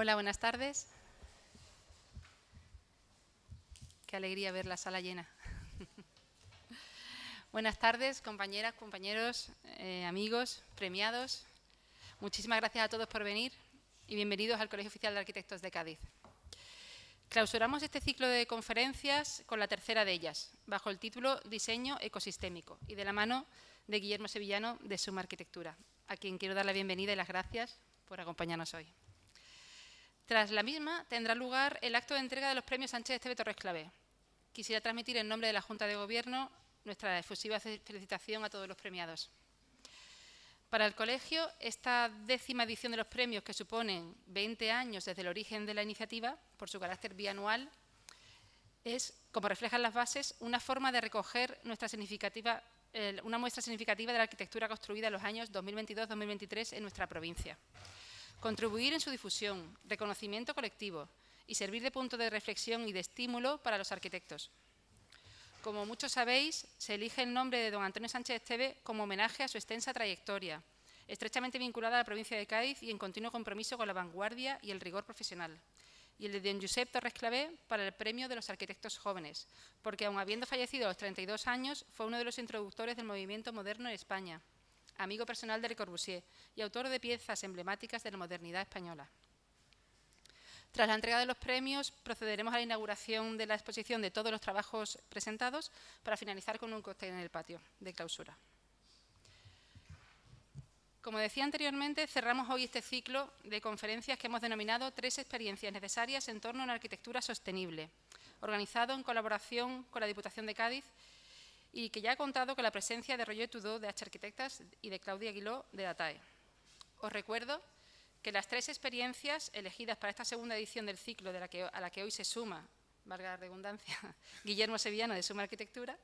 Hola, buenas tardes. Qué alegría ver la sala llena. Buenas tardes, compañeras, compañeros, amigos, premiados. Muchísimas gracias a todos por venir y bienvenidos al Colegio Oficial de Arquitectos de Cádiz. Clausuramos este ciclo de conferencias con la tercera de ellas, bajo el título Diseño ecosistémico y de la mano de Guillermo Sevillano de Suma Arquitectura, a quien quiero dar la bienvenida y las gracias por acompañarnos hoy. Tras la misma tendrá lugar el acto de entrega de los premios Sánchez Esteve Torres Clavé. Quisiera transmitir en nombre de la Junta de Gobierno nuestra efusiva felicitación a todos los premiados. Para el colegio, esta 10ª edición de los premios, que suponen 20 años desde el origen de la iniciativa, por su carácter bianual, es, como reflejan las bases, una forma de recoger una muestra significativa de la arquitectura construida en los años 2022-2023 en nuestra provincia. Contribuir en su difusión, reconocimiento colectivo y servir de punto de reflexión y de estímulo para los arquitectos. Como muchos sabéis, se elige el nombre de don Antonio Sánchez Esteve como homenaje a su extensa trayectoria, estrechamente vinculada a la provincia de Cádiz y en continuo compromiso con la vanguardia y el rigor profesional. Y el de don Josep Torres Clavé para el Premio de los Arquitectos Jóvenes, porque aun habiendo fallecido a los 32 años, fue uno de los introductores del movimiento moderno en España, amigo personal de Le Corbusier y autor de piezas emblemáticas de la modernidad española. Tras la entrega de los premios, procederemos a la inauguración de la exposición de todos los trabajos presentados para finalizar con un cóctel en el patio de clausura. Como decía anteriormente, cerramos hoy este ciclo de conferencias que hemos denominado 3 experiencias necesarias en torno a una arquitectura sostenible, organizado en colaboración con la Diputación de Cádiz y que ya ha contado con la presencia de Roger Tudó, de H Arquitectas, y de Claudia Aguiló, de Datae. Os recuerdo que las 3 experiencias elegidas para esta segunda edición del ciclo a la que hoy se suma, valga la redundancia, Guillermo Sevillano de Suma Arquitectura,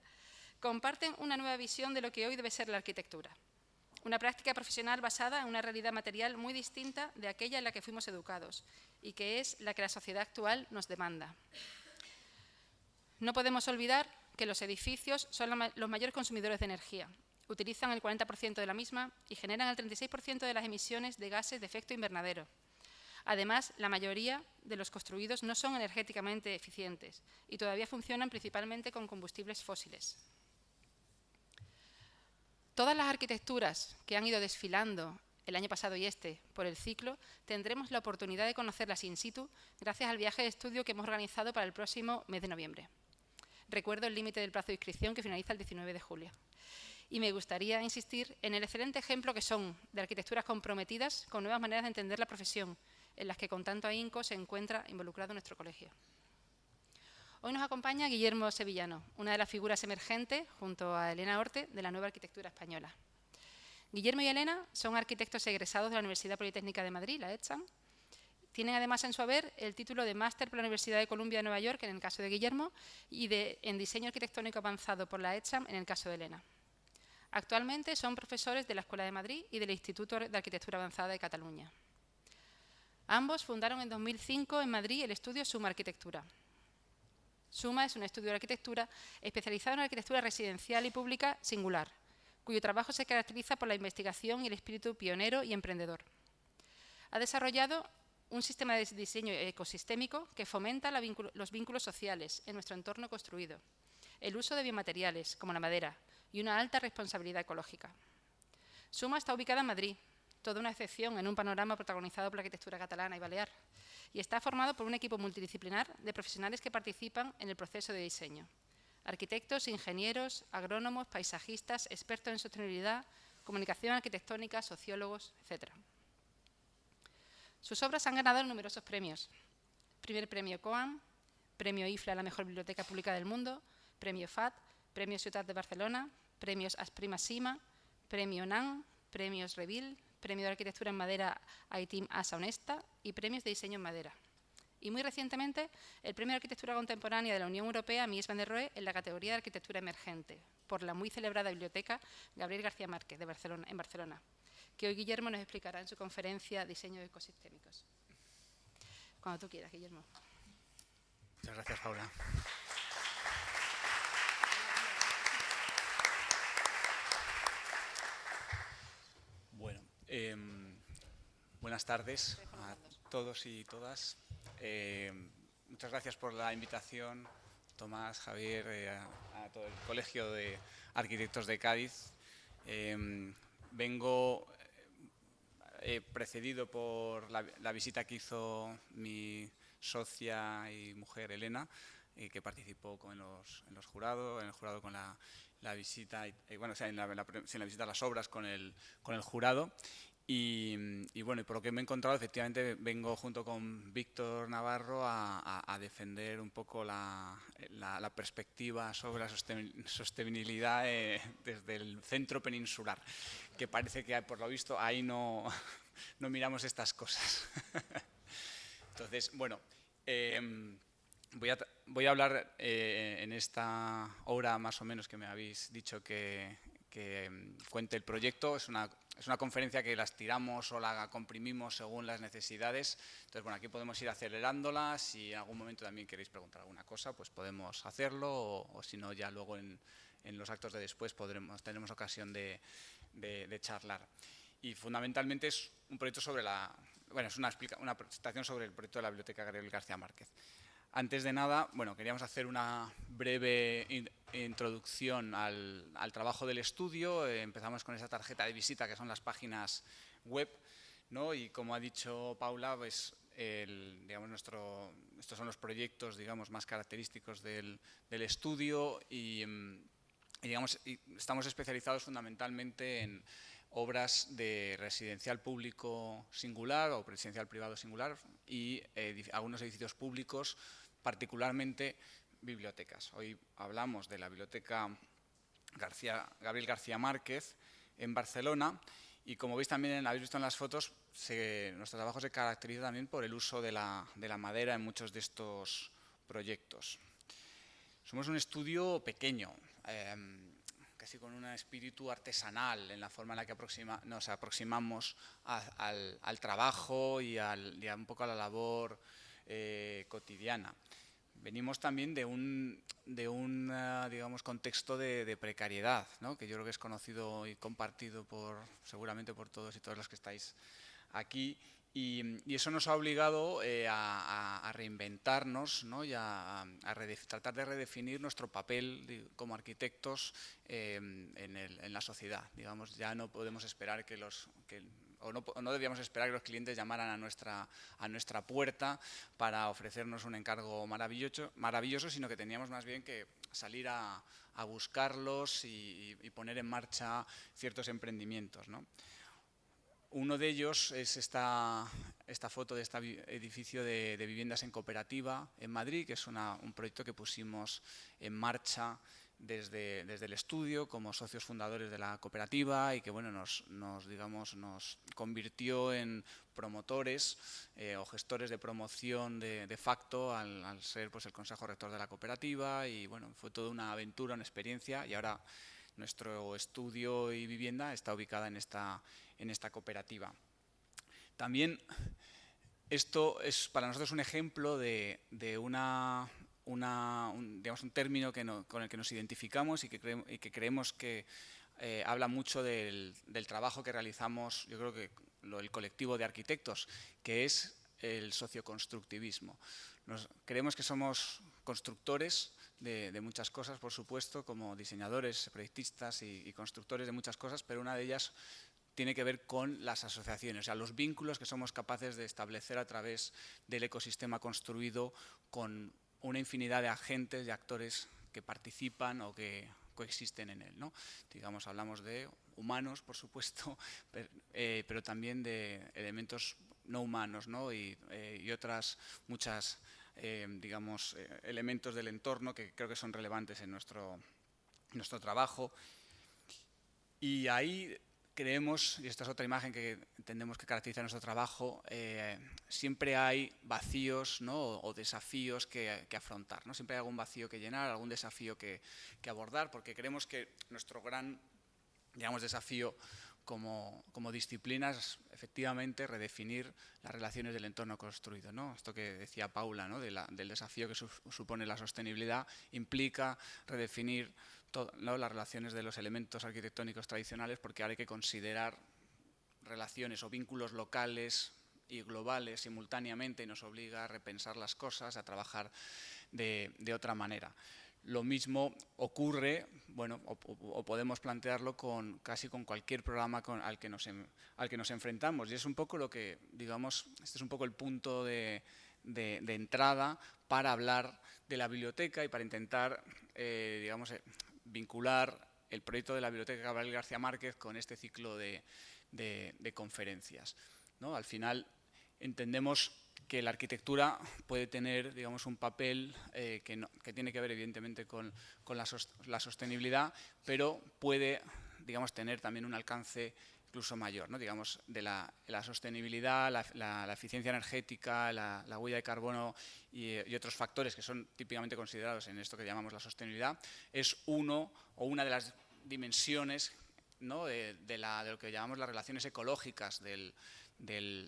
comparten una nueva visión de lo que hoy debe ser la arquitectura. Una práctica profesional basada en una realidad material muy distinta de aquella en la que fuimos educados y que es la que la sociedad actual nos demanda. No podemos olvidar que los edificios son los mayores consumidores de energía. Utilizan el 40% de la misma y generan el 36% de las emisiones de gases de efecto invernadero. Además, la mayoría de los construidos no son energéticamente eficientes y todavía funcionan principalmente con combustibles fósiles. Todas las arquitecturas que han ido desfilando el año pasado y este por el ciclo, tendremos la oportunidad de conocerlas in situ gracias al viaje de estudio que hemos organizado para el próximo mes de noviembre. Recuerdo el límite del plazo de inscripción que finaliza el 19 de julio. Y me gustaría insistir en el excelente ejemplo que son de arquitecturas comprometidas con nuevas maneras de entender la profesión, en las que con tanto ahínco se encuentra involucrado nuestro colegio. Hoy nos acompaña Guillermo Sevillano, una de las figuras emergentes, junto a Elena Orte, de la nueva arquitectura española. Guillermo y Elena son arquitectos egresados de la Universidad Politécnica de Madrid, la ETSAM. Tienen además en su haber el título de máster por la Universidad de Columbia de Nueva York, en el caso de Guillermo, y en diseño arquitectónico avanzado por la ETSAM, en el caso de Elena. Actualmente son profesores de la Escuela de Madrid y del Instituto de Arquitectura Avanzada de Cataluña. Ambos fundaron en 2005 en Madrid el estudio Suma Arquitectura. Suma es un estudio de arquitectura especializado en arquitectura residencial y pública singular, cuyo trabajo se caracteriza por la investigación y el espíritu pionero y emprendedor. Ha desarrollado un sistema de diseño ecosistémico que fomenta los vínculos sociales en nuestro entorno construido, el uso de biomateriales, como la madera, y una alta responsabilidad ecológica. Suma está ubicada en Madrid, toda una excepción en un panorama protagonizado por la arquitectura catalana y balear, y está formado por un equipo multidisciplinar de profesionales que participan en el proceso de diseño. Arquitectos, ingenieros, agrónomos, paisajistas, expertos en sostenibilidad, comunicación arquitectónica, sociólogos, etc. Sus obras han ganado numerosos premios. Primer premio COAM, premio IFLA a la mejor biblioteca pública del mundo, premio FAT, premio Ciutat de Barcelona, premios Asprima Sima, premio NAN, premios Revil, premio de arquitectura en madera ITIM Asa Honesta y premios de diseño en madera. Y muy recientemente, el premio de arquitectura contemporánea de la Unión Europea Mies van der Rohe en la categoría de arquitectura emergente, por la muy celebrada biblioteca Gabriel García Márquez de Barcelona, en Barcelona, que hoy Guillermo nos explicará en su conferencia Diseño ecosistémicos. Cuando tú quieras, Guillermo. Muchas gracias, Paula. Bueno, buenas tardes a todos y todas. Muchas gracias por la invitación, Tomás, Javier, a todo el Colegio de Arquitectos de Cádiz. Vengo precedido por la visita que hizo mi socia y mujer, Elena, que participó en el jurado con la visita, bueno, o sea, en la visita a las obras con el jurado. Y bueno, y por lo que me he encontrado, efectivamente vengo junto con Víctor Navarro a defender un poco la perspectiva sobre la sostenibilidad desde el centro peninsular, que parece que por lo visto ahí no miramos estas cosas. Entonces, bueno, voy a hablar en esta hora más o menos que me habéis dicho que cuente el proyecto. Es una conferencia que la estiramos o la comprimimos según las necesidades. Entonces, bueno, aquí podemos ir acelerándola. Si en algún momento también queréis preguntar alguna cosa, pues podemos hacerlo, o si no, ya luego en los actos de después tendremos ocasión de charlar. Y fundamentalmente es un proyecto sobre es una presentación sobre el proyecto de la Biblioteca Gabriel García Márquez. Antes de nada, bueno, queríamos hacer una breve introducción al trabajo del estudio. Empezamos con esa tarjeta de visita que son las páginas web, ¿no? Y como ha dicho Paula, pues estos son los proyectos, digamos, más característicos del estudio y estamos especializados fundamentalmente en obras de residencial público singular o residencial privado singular y algunos edificios públicos, particularmente bibliotecas. Hoy hablamos de la Biblioteca Gabriel García Márquez en Barcelona y, como veis también, habéis visto en las fotos, nuestro trabajo se caracteriza también por el uso de la madera en muchos de estos proyectos. Somos un estudio pequeño, casi con un espíritu artesanal en la forma en la que nos aproximamos al trabajo y un poco a la labor cotidiana. Venimos también de un digamos, contexto de precariedad, ¿no? Que yo creo que es conocido y compartido seguramente por todos y todas los que estáis aquí. Y eso nos ha obligado a reinventarnos, ¿no? Y a tratar de redefinir nuestro papel como arquitectos en la sociedad. Digamos, ya no podemos esperar no debíamos esperar que los clientes llamaran a nuestra puerta para ofrecernos un encargo maravilloso, sino que teníamos más bien que salir a buscarlos y poner en marcha ciertos emprendimientos, ¿no? Uno de ellos es esta foto de este edificio de viviendas en cooperativa en Madrid, que es un proyecto que pusimos en marcha desde el estudio como socios fundadores de la cooperativa y que, bueno, nos convirtió en promotores o gestores de promoción de facto al ser, pues, el consejo rector de la cooperativa. Y bueno, fue toda una aventura, una experiencia, y ahora nuestro estudio y vivienda está ubicada en esta cooperativa. También esto es para nosotros un ejemplo de digamos, un término con el que nos identificamos y que creemos que habla mucho del trabajo que realizamos, yo creo que el colectivo de arquitectos, que es el socioconstructivismo. Creemos que somos constructores de muchas cosas, por supuesto, como diseñadores, proyectistas y constructores de muchas cosas, pero una de ellas tiene que ver con las asociaciones, o sea, los vínculos que somos capaces de establecer a través del ecosistema construido con una infinidad de agentes y actores que participan o que coexisten en él, ¿no? Digamos, hablamos de humanos, por supuesto, pero también de elementos no humanos, ¿no? Y otras muchas digamos, elementos del entorno que creo que son relevantes en nuestro trabajo. Y ahí creemos, y esta es otra imagen que entendemos que caracteriza nuestro trabajo, siempre hay vacíos, ¿no? o desafíos que afrontar, ¿no? Siempre hay algún vacío que llenar, algún desafío que abordar, porque creemos que nuestro gran, digamos, desafío como disciplina es efectivamente redefinir las relaciones del entorno construido, ¿no? Esto que decía Paula, ¿no? del desafío que supone la sostenibilidad, implica redefinir ¿no? las relaciones de los elementos arquitectónicos tradicionales, porque ahora hay que considerar relaciones o vínculos locales y globales simultáneamente y nos obliga a repensar las cosas, a trabajar de otra manera. Lo mismo ocurre, bueno, o podemos plantearlo casi con cualquier programa al que nos enfrentamos. Y es un poco lo que, digamos, este es un poco el punto de entrada para hablar de la biblioteca y para intentar, digamos, vincular el proyecto de la Biblioteca Gabriel García Márquez con este ciclo de conferencias, ¿no? Al final entendemos que la arquitectura puede tener, digamos, un papel que tiene que ver evidentemente con la sostenibilidad, pero puede, digamos, tener también un alcance incluso mayor, ¿no? Digamos, de la sostenibilidad, la eficiencia energética, la huella de carbono y otros factores que son típicamente considerados en esto que llamamos la sostenibilidad, es una de las dimensiones, ¿no? de lo que llamamos las relaciones ecológicas del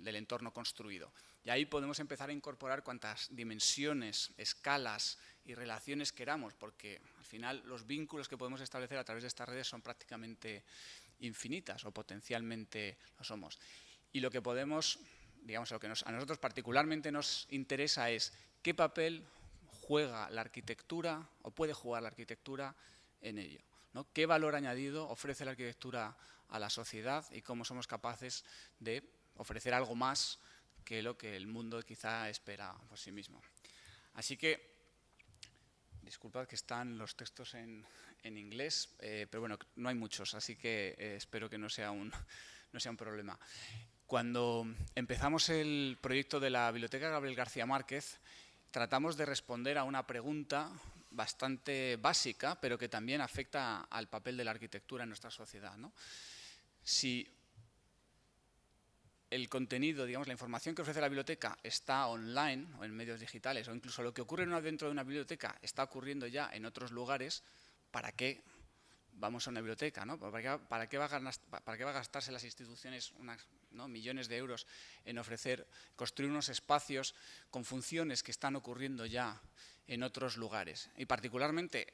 entorno construido. Y ahí podemos empezar a incorporar cuantas dimensiones, escalas y relaciones queramos, porque al final los vínculos que podemos establecer a través de estas redes son prácticamente infinitas o potencialmente lo somos. Y lo que podemos, digamos, lo que a nosotros particularmente nos interesa es qué papel juega la arquitectura o puede jugar la arquitectura en ello, ¿no? ¿Qué valor añadido ofrece la arquitectura a la sociedad y cómo somos capaces de ofrecer algo más que lo que el mundo quizá espera por sí mismo? Así que, disculpad que están los textos en inglés, pero bueno, no hay muchos, así que espero que no sea un problema. Cuando empezamos el proyecto de la Biblioteca Gabriel García Márquez, tratamos de responder a una pregunta bastante básica, pero que también afecta al papel de la arquitectura en nuestra sociedad, ¿no? Si el contenido, digamos, la información que ofrece la biblioteca está online o en medios digitales, o incluso lo que ocurre dentro de una biblioteca está ocurriendo ya en otros lugares, ¿para qué vamos a una biblioteca, ¿no? ¿Para qué va a gastarse las instituciones millones de euros en construir unos espacios con funciones que están ocurriendo ya en otros lugares? Y particularmente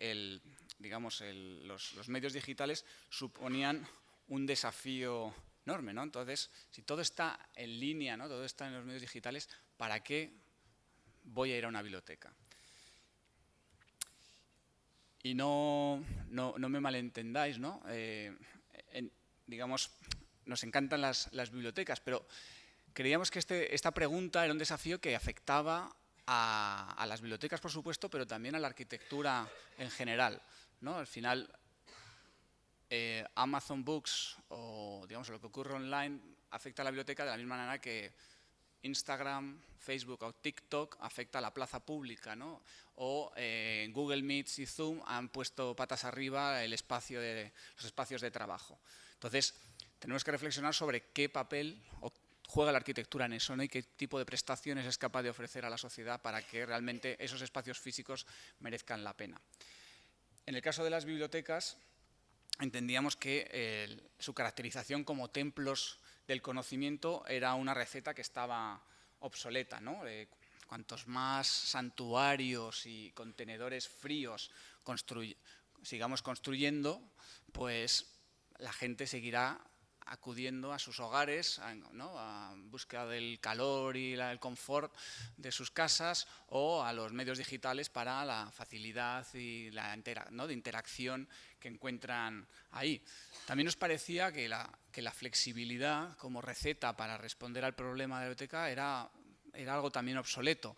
los medios digitales suponían un desafío enorme, ¿no? Entonces, si todo está en línea, ¿no? Todo está en los medios digitales, ¿para qué voy a ir a una biblioteca? Y no me malentendáis, ¿no? Digamos, nos encantan las bibliotecas, pero creíamos que esta pregunta era un desafío que afectaba a las bibliotecas, por supuesto, pero también a la arquitectura en general, ¿no? Al final, Amazon Books o, digamos, lo que ocurre online afecta a la biblioteca de la misma manera que Instagram, Facebook o TikTok afecta a la plaza pública, ¿no? O Google Meets y Zoom han puesto patas arriba los espacios de trabajo. Entonces, tenemos que reflexionar sobre qué papel juega la arquitectura en eso, ¿no? Y qué tipo de prestaciones es capaz de ofrecer a la sociedad para que realmente esos espacios físicos merezcan la pena. En el caso de las bibliotecas, entendíamos que su caracterización como templos del conocimiento era una receta que estaba obsoleta, ¿no? Cuantos más santuarios y contenedores fríos sigamos construyendo, pues la gente seguirá acudiendo a sus hogares, ¿no? A búsqueda del calor y el confort de sus casas o a los medios digitales para la facilidad y de interacción que encuentran ahí. También nos parecía que la flexibilidad como receta para responder al problema de la biblioteca era algo también obsoleto.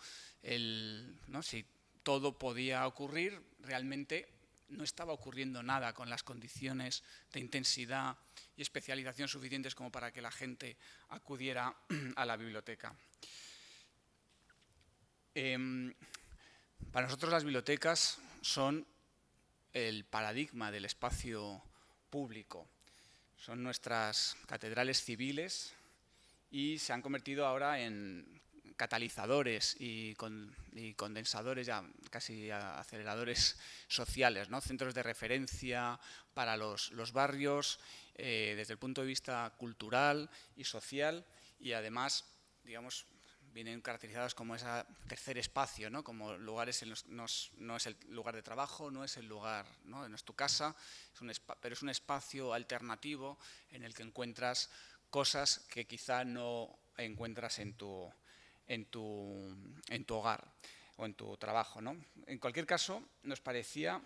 ¿No? Si todo podía ocurrir, realmente no estaba ocurriendo nada con las condiciones de intensidad y especialización suficientes como para que la gente acudiera a la biblioteca. Para nosotros las bibliotecas son el paradigma del espacio público. Son nuestras catedrales civiles y se han convertido ahora en catalizadores y condensadores, ya casi aceleradores sociales, ¿no? Centros de referencia para los barrios desde el punto de vista cultural y social, y además, digamos, vienen caracterizados como ese tercer espacio, ¿no? Como lugares no es el lugar de trabajo, no es el lugar, ¿no? No es tu casa, pero es un espacio alternativo en el que encuentras cosas que quizá no encuentras en tu hogar o en tu trabajo, ¿no? En cualquier caso, nos parecía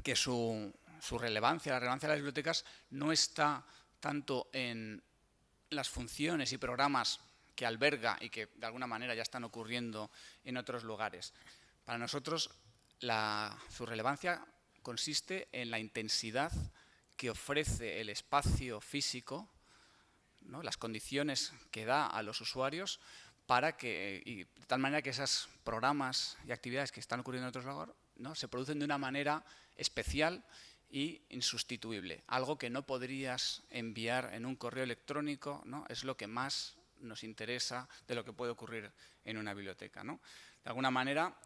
que su relevancia, la relevancia de las bibliotecas, no está tanto en las funciones y programas que alberga y que de alguna manera ya están ocurriendo en otros lugares. Para nosotros, su relevancia consiste en la intensidad que ofrece el espacio físico, ¿no? Las condiciones que da a los usuarios y de tal manera que esos programas y actividades que están ocurriendo en otros lugares, ¿no? Se producen de una manera especial y insustituible. Algo que no podrías enviar en un correo electrónico, ¿no? Es lo que más nos interesa de lo que puede ocurrir en una biblioteca, ¿no? De alguna manera,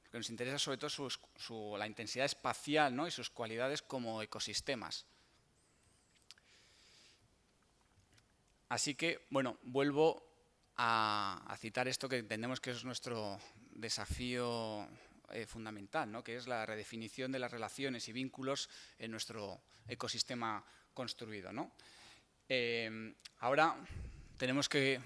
lo que nos interesa sobre todo la intensidad espacial, ¿no? Y sus cualidades como ecosistemas. Así que, bueno, vuelvo a citar esto que entendemos que es nuestro desafío fundamental, ¿no? Que es la redefinición de las relaciones y vínculos en nuestro ecosistema construido, ¿no? Ahora tenemos que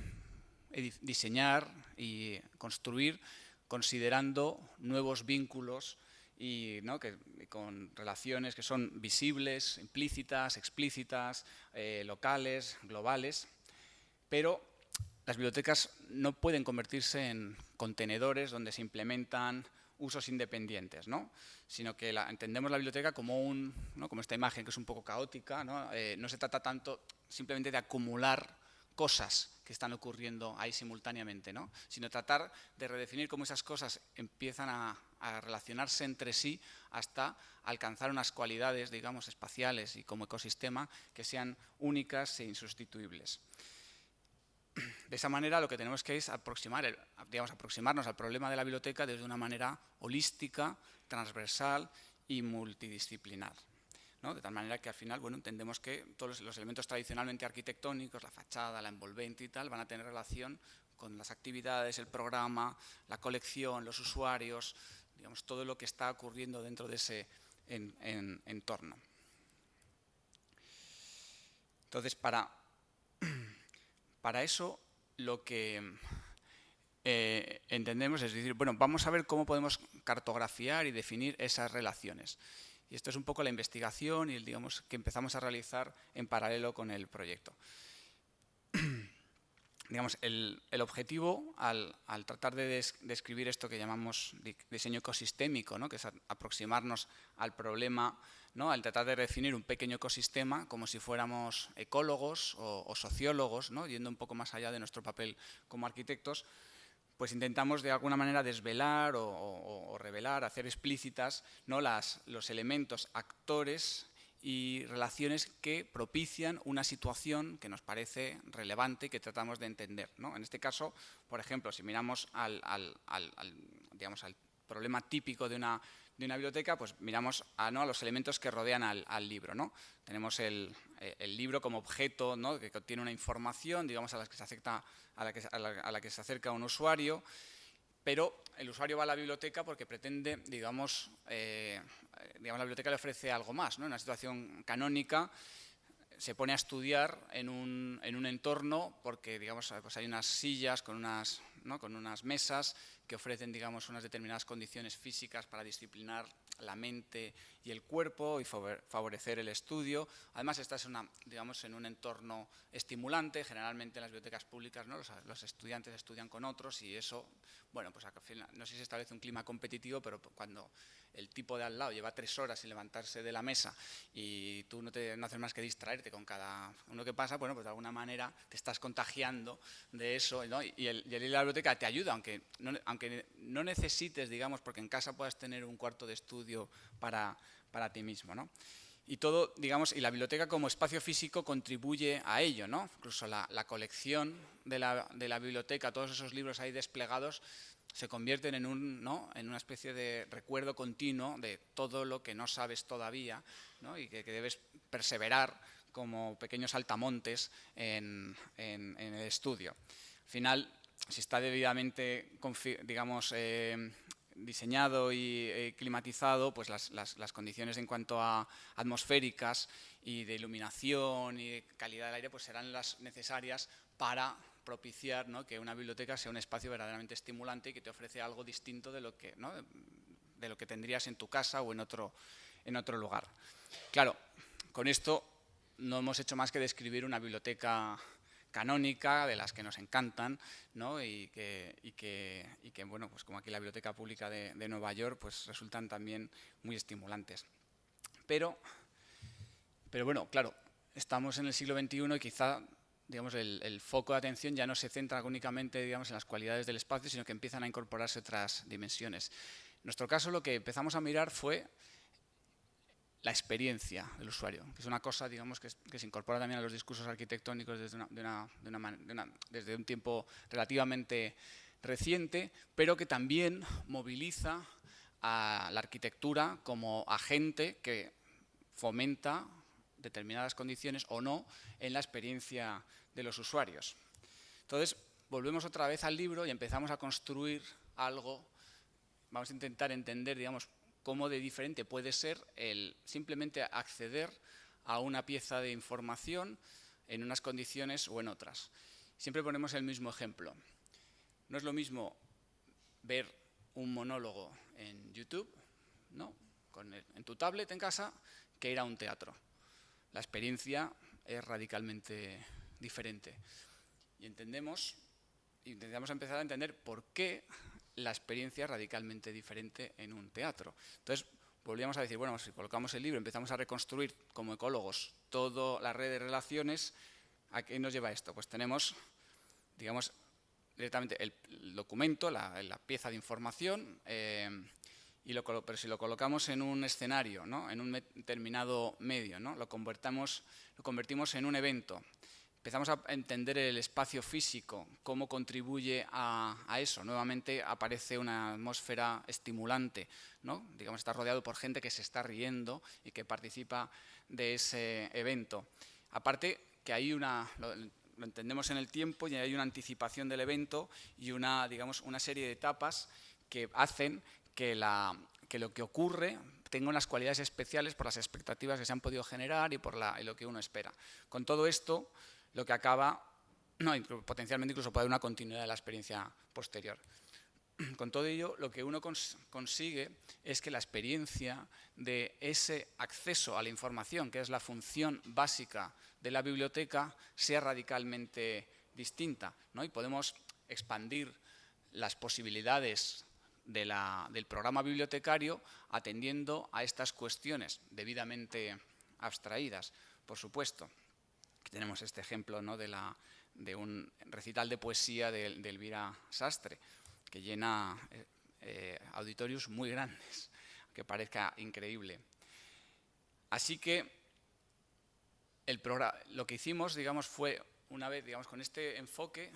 diseñar y construir considerando nuevos vínculos y, ¿no? Con relaciones que son visibles, implícitas, explícitas, locales, globales, pero las bibliotecas no pueden convertirse en contenedores donde se implementan usos independientes, ¿no? Sino que entendemos la biblioteca como como esta imagen que es un poco caótica, ¿no? No se trata tanto simplemente de acumular cosas que están ocurriendo ahí simultáneamente, ¿no? Sino tratar de redefinir cómo esas cosas empiezan a relacionarse entre sí hasta alcanzar unas cualidades, digamos, espaciales y como ecosistema que sean únicas e insustituibles. De esa manera lo que tenemos que es aproximarnos al problema de la biblioteca desde una manera holística, transversal y multidisciplinar, ¿no? De tal manera que al final, bueno, entendemos que todos los elementos tradicionalmente arquitectónicos, la fachada, la envolvente y tal, van a tener relación con las actividades, el programa, la colección, los usuarios, digamos, todo lo que está ocurriendo dentro de ese entorno. Entonces, para eso lo que entendemos es decir, bueno, vamos a ver cómo podemos cartografiar y definir esas relaciones. Y esto es un poco la investigación y digamos que empezamos a realizar en paralelo con el proyecto. Digamos, el objetivo al tratar de describir esto que llamamos diseño ecosistémico, ¿no? Que es aproximarnos al problema, ¿no? Al tratar de definir un pequeño ecosistema como si fuéramos ecólogos o sociólogos, ¿no? Yendo un poco más allá de nuestro papel como arquitectos, pues intentamos de alguna manera desvelar o revelar, hacer explícitas, ¿no? los elementos, actores y relaciones que propician una situación que nos parece relevante y que tratamos de entender, ¿no? En este caso, por ejemplo, si miramos digamos, al problema típico de una biblioteca, pues miramos ¿no? a los elementos que rodean al libro, ¿no? Tenemos el libro como objeto, ¿no? Que contiene una información, digamos, a la que se acerca un usuario, pero el usuario va a la biblioteca porque pretende, digamos, la biblioteca le ofrece algo más, ¿no? En una situación canónica se pone a estudiar en un entorno porque, digamos, pues hay unas sillas con unas mesas que ofrecen, digamos, unas determinadas condiciones físicas para disciplinar la mente y el cuerpo y favorecer el estudio. Además, estás digamos, en un entorno estimulante. Generalmente en las bibliotecas públicas, ¿no? Los estudiantes estudian con otros y eso, bueno, pues al final, no sé si se establece un clima competitivo, pero cuando el tipo de al lado lleva 3 horas sin levantarse de la mesa y tú no haces más que distraerte con cada uno que pasa, bueno, pues de alguna manera te estás contagiando de eso, ¿no? Y el ir a la biblioteca te ayuda, aunque no necesites, digamos, porque en casa puedas tener un cuarto de estudio para ti mismo, ¿no? Y todo, digamos, y la biblioteca como espacio físico contribuye a ello, ¿no? Incluso la colección de la biblioteca, todos esos libros ahí desplegados, se convierten en una especie de recuerdo continuo de todo lo que no sabes todavía, ¿no? Y que debes perseverar como pequeños altamontes en el estudio. Al final, si está debidamente, digamos, diseñado y climatizado, pues las condiciones en cuanto a atmosféricas y de iluminación y de calidad del aire pues serán las necesarias para propiciar, ¿no?, que una biblioteca sea un espacio verdaderamente estimulante y que te ofrece algo distinto de lo que, ¿no?, de lo que tendrías en tu casa o en otro lugar. Claro, con esto no hemos hecho más que describir una biblioteca canónica, de las que nos encantan, ¿no?, y que bueno, pues como aquí la Biblioteca Pública de Nueva York, pues resultan también muy estimulantes. Pero bueno, claro, estamos en el siglo XXI y quizá, digamos, el foco de atención ya no se centra únicamente, digamos, en las cualidades del espacio, sino que empiezan a incorporarse otras dimensiones. En nuestro caso, lo que empezamos a mirar fue la experiencia del usuario, que es una cosa, digamos, que se incorpora también a los discursos arquitectónicos desde un tiempo relativamente reciente, pero que también moviliza a la arquitectura como agente que fomenta determinadas condiciones o no en la experiencia de los usuarios. Entonces, volvemos otra vez al libro y empezamos a construir algo. Vamos a intentar entender, digamos, cómo de diferente puede ser el simplemente acceder a una pieza de información en unas condiciones o en otras. Siempre ponemos el mismo ejemplo. No es lo mismo ver un monólogo en YouTube, ¿no?, en tu tablet en casa, que ir a un teatro. La experiencia es radicalmente diferente. Y intentamos empezar a entender por qué la experiencia es radicalmente diferente en un teatro. Entonces, volvíamos a decir, bueno, si colocamos el libro, empezamos a reconstruir como ecólogos toda la red de relaciones, ¿a qué nos lleva esto? Pues tenemos, digamos, directamente el documento, la pieza de información, pero si lo colocamos en un escenario, ¿no?, en un determinado medio, ¿no?, lo convertimos en un evento. Empezamos a entender el espacio físico, cómo contribuye a eso. Nuevamente aparece una atmósfera estimulante, ¿no? Digamos, está rodeado por gente que se está riendo y que participa de ese evento. Aparte que hay lo entendemos en el tiempo y hay una anticipación del evento y digamos, una serie de etapas que hacen que lo que ocurre tenga unas cualidades especiales por las expectativas que se han podido generar y por lo que uno espera. Con todo esto, lo que acaba, potencialmente incluso puede haber una continuidad de la experiencia posterior. Con todo ello, lo que uno consigue es que la experiencia de ese acceso a la información, que es la función básica de la biblioteca, sea radicalmente distinta, ¿no? Y podemos expandir las posibilidades del programa bibliotecario atendiendo a estas cuestiones debidamente abstraídas, por supuesto. Aquí tenemos este ejemplo, ¿no?, de un recital de poesía de Elvira Sastre, que llena auditorios muy grandes, que parezca increíble. Así que lo que hicimos, digamos, fue, una vez, digamos, con este enfoque,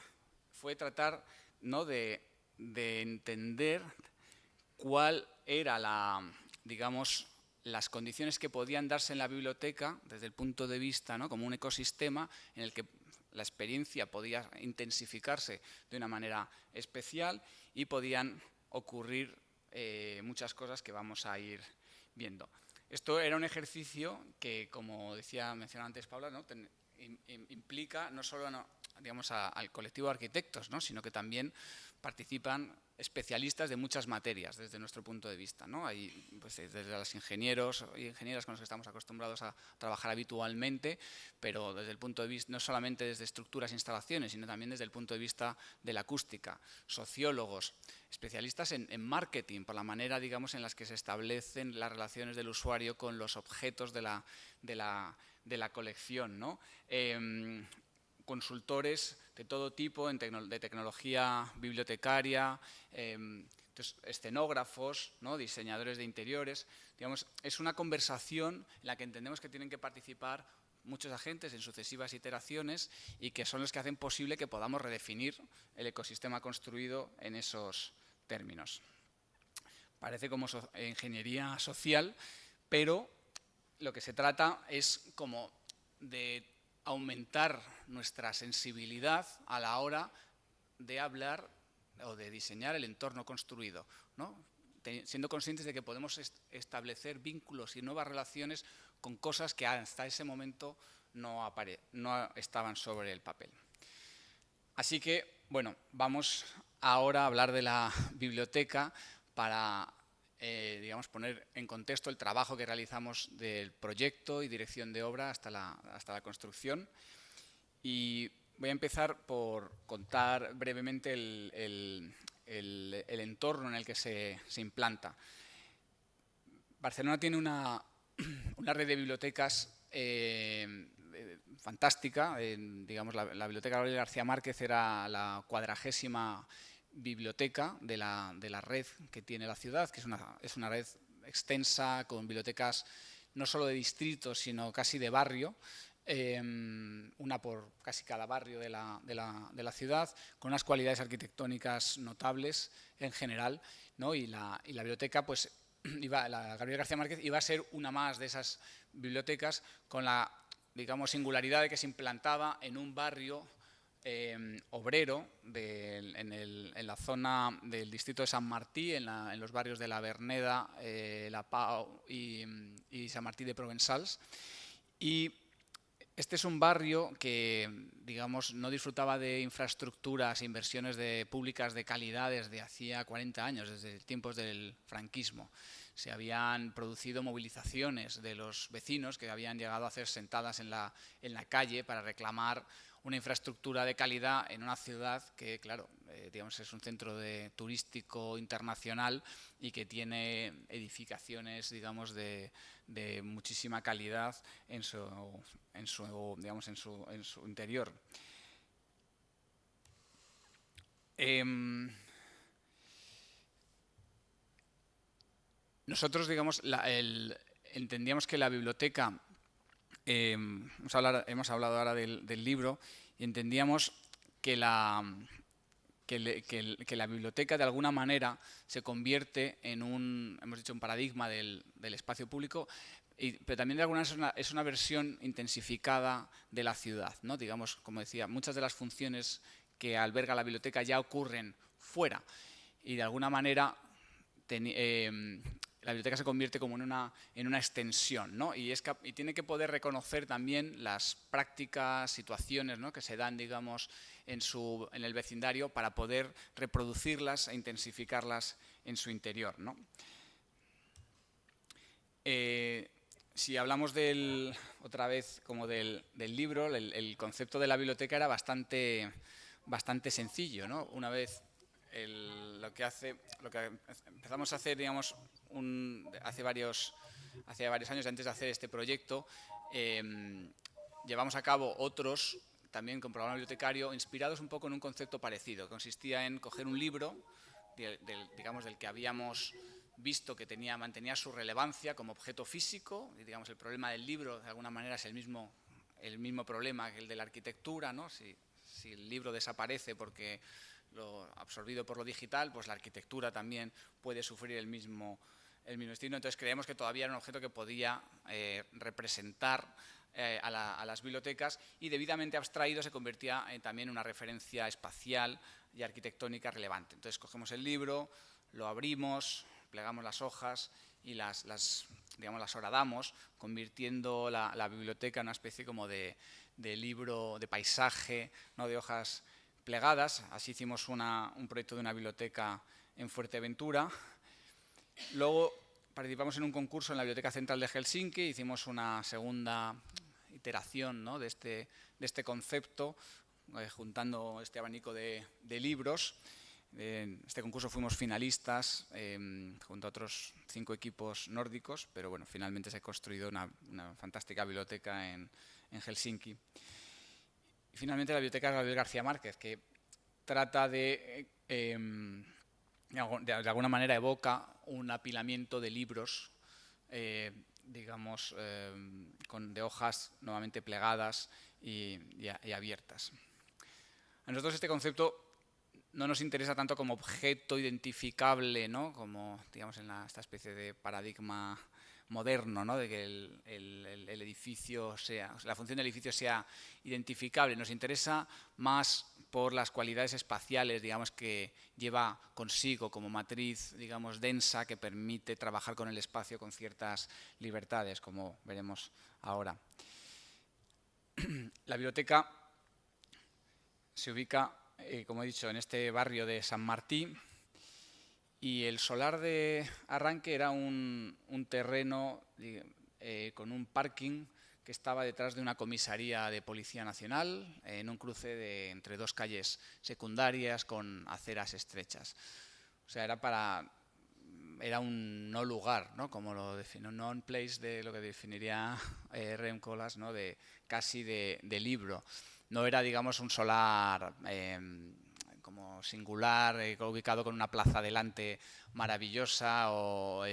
fue tratar, ¿no?, de entender cuál era digamos, las condiciones que podían darse en la biblioteca desde el punto de vista, ¿no?, como un ecosistema en el que la experiencia podía intensificarse de una manera especial y podían ocurrir muchas cosas que vamos a ir viendo. Esto era un ejercicio que, como mencionaba antes Paula, ¿no?, implica no solo, digamos, al colectivo de arquitectos, ¿no?, sino que también participan especialistas de muchas materias desde nuestro punto de vista, ¿no? Hay, pues, desde los ingenieros y ingenieras con los que estamos acostumbrados a trabajar habitualmente, pero desde el punto de vista, no solamente desde estructuras e instalaciones, sino también desde el punto de vista de la acústica, sociólogos, especialistas en marketing, por la manera, digamos, en las que se establecen las relaciones del usuario con los objetos de la colección, ¿no? Consultores de todo tipo, de tecnología bibliotecaria, escenógrafos, ¿no?, diseñadores de interiores. Digamos, es una conversación en la que entendemos que tienen que participar muchos agentes en sucesivas iteraciones y que son los que hacen posible que podamos redefinir el ecosistema construido en esos términos. Parece como ingeniería social, pero lo que se trata es como de aumentar nuestra sensibilidad a la hora de hablar o de diseñar el entorno construido, ¿no? siendo conscientes de que podemos establecer vínculos y nuevas relaciones con cosas que hasta ese momento no estaban sobre el papel. Así que, bueno, vamos ahora a hablar de la biblioteca para, digamos, poner en contexto el trabajo que realizamos del proyecto y dirección de obra hasta la construcción. Y voy a empezar por contar brevemente el entorno en el que se implanta. Barcelona tiene una red de bibliotecas fantástica. Digamos, la Biblioteca Gabriel García Márquez era la 40ª biblioteca de la red que tiene la ciudad, que es una red extensa con bibliotecas no solo de distrito, sino casi de barrio. Una por casi cada barrio de la ciudad, con unas cualidades arquitectónicas notables en general, ¿no? Y la biblioteca, pues, la Gabriel García Márquez iba a ser una más de esas bibliotecas, con la, digamos, singularidad de que se implantaba en un barrio obrero en la zona del distrito de San Martí, en los barrios de la Verneda, la Pau y San Martí de Provençals. Y este es un barrio que, digamos, no disfrutaba de infraestructuras, inversiones públicas de calidad desde hacía 40 años, desde tiempos del franquismo. Se habían producido movilizaciones de los vecinos que habían llegado a hacer sentadas en la calle para reclamar una infraestructura de calidad en una ciudad que, claro, digamos, es un centro turístico internacional y que tiene edificaciones, digamos, de muchísima calidad en su interior. Nosotros, digamos, entendíamos que la biblioteca, hemos hablado ahora del libro, y entendíamos que la biblioteca de alguna manera se convierte en un paradigma del espacio público, pero también de alguna manera es una versión intensificada de la ciudad, ¿no? Digamos, como decía, muchas de las funciones que alberga la biblioteca ya ocurren fuera, y de alguna manera la biblioteca se convierte como en una extensión, ¿no? Y tiene que poder reconocer también las prácticas, situaciones, ¿no?, que se dan, digamos, en el vecindario, para poder reproducirlas e intensificarlas en su interior, ¿no? Si hablamos otra vez como del libro, el concepto de la biblioteca era bastante sencillo, ¿no? Una vez lo que empezamos a hacer, digamos, hace varios años, antes de hacer este proyecto, llevamos a cabo otros también con programa bibliotecario, inspirados un poco en un concepto parecido. Consistía en coger un libro, digamos, del que habíamos visto que mantenía su relevancia como objeto físico, y, digamos, el problema del libro de alguna manera es el mismo problema que el de la arquitectura, ¿no? Si el libro desaparece porque absorbido por lo digital, pues la arquitectura también puede sufrir el mismo destino. Entonces creemos que todavía era un objeto que podía representar a las bibliotecas, y debidamente abstraído se convertía también en una referencia espacial y arquitectónica relevante. Entonces cogemos el libro, lo abrimos, plegamos las hojas y las horadamos, convirtiendo la biblioteca en una especie como de libro de paisaje, ¿no?, de hojas plegadas. Así hicimos un proyecto de una biblioteca en Fuerteventura. Luego participamos en un concurso en la Biblioteca Central de Helsinki, hicimos una segunda iteración, ¿no?, de este concepto, juntando este abanico de libros. En este concurso fuimos finalistas junto a otros 5 equipos nórdicos, pero bueno, finalmente se ha construido una fantástica biblioteca en Helsinki. Y finalmente la Biblioteca Gabriel García Márquez, que trata de alguna manera evoca un apilamiento de libros, digamos, de hojas nuevamente plegadas y abiertas. A nosotros este concepto no nos interesa tanto como objeto identificable, ¿no?, como, digamos, en esta especie de paradigma moderno, ¿no?, de que el edificio la función del edificio sea identificable. Nos interesa más por las cualidades espaciales, digamos, que lleva consigo como matriz, digamos, densa, que permite trabajar con el espacio con ciertas libertades, como veremos ahora. La biblioteca se ubica, como he dicho, en este barrio de San Martín, y el solar de arranque era un terreno con un parking que estaba detrás de una comisaría de Policía Nacional, en un cruce entre dos calles secundarias con aceras estrechas. O sea, era un no lugar, ¿no? Como lo definió, non-place, de lo que definiría Rem Koolhaas, ¿no? Casi de libro. No era, digamos, un solar como singular, ubicado con una plaza delante maravillosa, o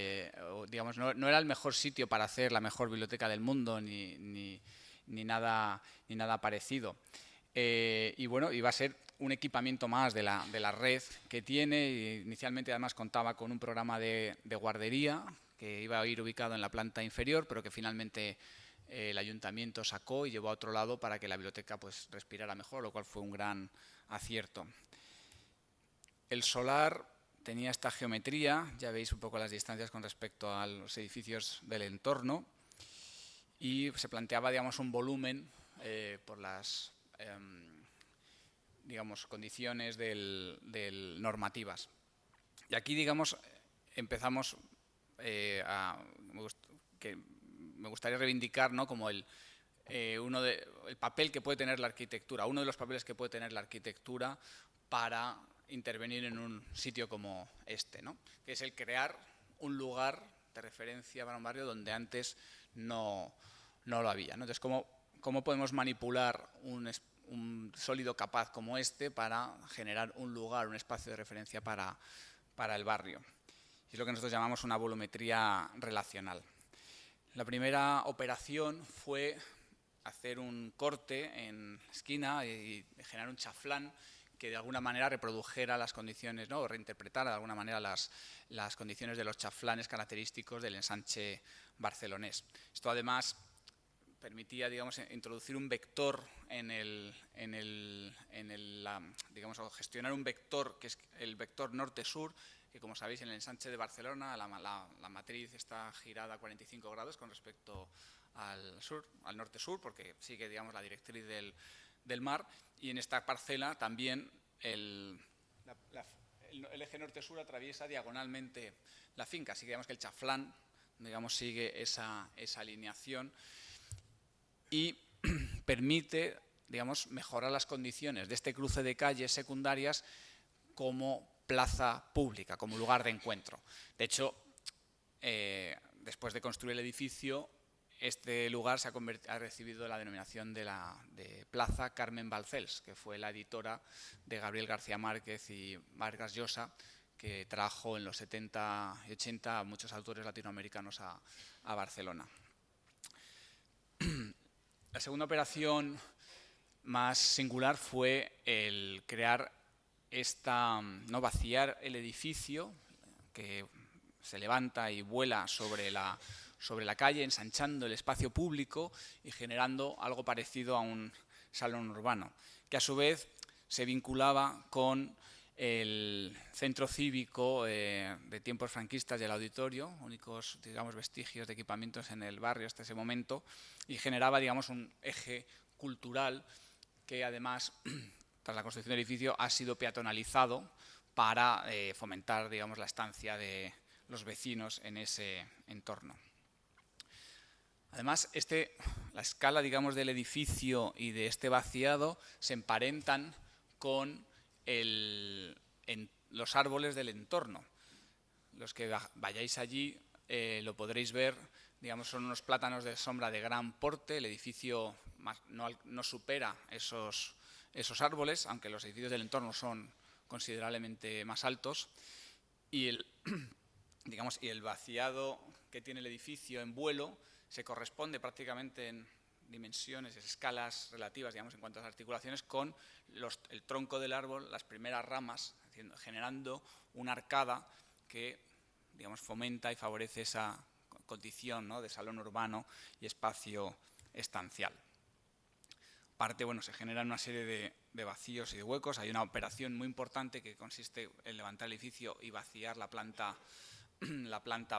digamos, no era el mejor sitio para hacer la mejor biblioteca del mundo, ni nada parecido. Y bueno, iba a ser un equipamiento más de la red que tiene. Inicialmente además contaba con un programa de guardería que iba a ir ubicado en la planta inferior, pero que finalmente el ayuntamiento sacó y llevó a otro lado para que la biblioteca pues respirara mejor, lo cual fue un gran acierto. El solar tenía esta geometría, ya veis un poco las distancias con respecto a los edificios del entorno, y se planteaba, digamos, un volumen por las digamos, condiciones normativas. Y aquí, digamos, empezamos que me gustaría reivindicar, ¿no?, como el papel que puede tener la arquitectura, uno de los papeles que puede tener la arquitectura para intervenir en un sitio como este, ¿no?, que es el crear un lugar de referencia para un barrio donde antes no lo había, ¿no? Entonces, ¿cómo podemos manipular un sólido capaz como este para generar un lugar, un espacio de referencia para el barrio? Y es lo que nosotros llamamos una volumetría relacional. La primera operación fue hacer un corte en esquina y generar un chaflán que de alguna manera reprodujera las condiciones, ¿no?, o reinterpretara de alguna manera las condiciones de los chaflanes característicos del ensanche barcelonés. Esto además permitía, digamos, introducir un vector digamos, o gestionar un vector que es el vector norte-sur, que, como sabéis, en el ensanche de Barcelona la matriz está girada a 45 grados con respecto al norte-sur, porque sigue, digamos, la directriz del mar, y en esta parcela también el eje norte-sur atraviesa diagonalmente la finca, así que digamos que el chaflán, digamos, sigue esa alineación y permite, digamos, mejorar las condiciones de este cruce de calles secundarias como plaza pública, como lugar de encuentro. De hecho, después de construir el edificio, este lugar ha recibido la denominación de Plaza Carmen Balcells, que fue la editora de Gabriel García Márquez y Vargas Llosa, que trajo en los 70 y 80 a muchos autores latinoamericanos a Barcelona. La segunda operación más singular fue el crear no vaciar el edificio, que se levanta y vuela sobre la calle, ensanchando el espacio público y generando algo parecido a un salón urbano, que a su vez se vinculaba con el centro cívico de tiempos franquistas y el auditorio, únicos, digamos, vestigios de equipamientos en el barrio hasta ese momento, y generaba, digamos, un eje cultural que además, tras la construcción del edificio, ha sido peatonalizado para fomentar, digamos, la estancia de los vecinos en ese entorno. Además, la escala, digamos, del edificio y de este vaciado se emparentan con los árboles del entorno. Los que vayáis allí lo podréis ver, digamos, son unos plátanos de sombra de gran porte. El edificio no supera esos árboles, aunque los edificios del entorno son considerablemente más altos. Y el vaciado que tiene el edificio en vuelo se corresponde prácticamente en dimensiones, escalas relativas, digamos, en cuanto a las articulaciones, con el tronco del árbol, las primeras ramas, generando una arcada que, digamos, fomenta y favorece esa condición, ¿no?, de salón urbano y espacio estancial. Aparte, bueno, se generan una serie de vacíos y de huecos. Hay una operación muy importante que consiste en levantar el edificio y vaciar la planta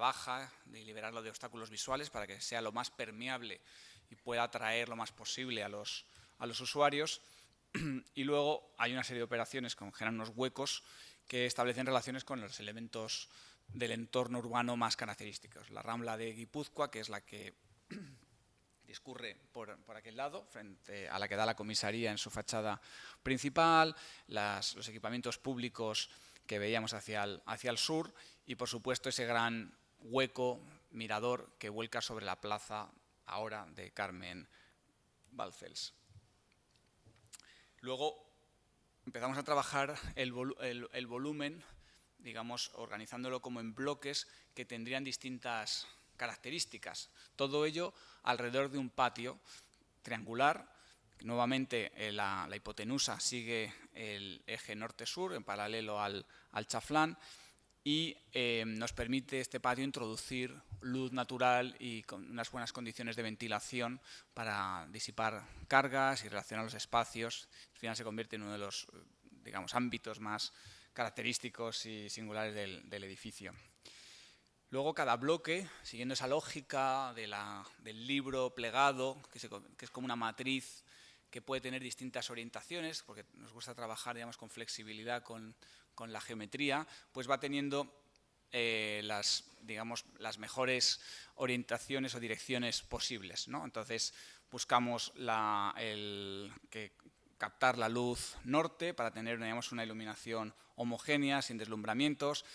baja, de liberarlo de obstáculos visuales para que sea lo más permeable y pueda atraer lo más posible a los usuarios. Y luego hay una serie de operaciones que generan unos huecos que establecen relaciones con los elementos del entorno urbano más característicos. La Rambla de Guipúzcoa, que es la que discurre por aquel lado, frente a la que da la comisaría en su fachada principal, los equipamientos públicos que veíamos hacia el sur y, por supuesto, ese gran hueco mirador que vuelca sobre la plaza ahora de Carmen Balcells. Luego empezamos a trabajar el volumen, digamos, organizándolo como en bloques que tendrían distintas características. Todo ello alrededor de un patio triangular. Nuevamente la hipotenusa sigue el eje norte-sur en paralelo al chaflán y nos permite este patio introducir luz natural y con unas buenas condiciones de ventilación para disipar cargas y relacionar los espacios. Al final se convierte en uno de los, digamos, ámbitos más característicos y singulares del edificio. Luego cada bloque, siguiendo esa lógica del libro plegado, que es como una matriz que puede tener distintas orientaciones, porque nos gusta trabajar, digamos, con flexibilidad con la geometría, pues va teniendo las mejores orientaciones o direcciones posibles, ¿no? Entonces buscamos captar la luz norte para tener, digamos, una iluminación homogénea, sin deslumbramientos.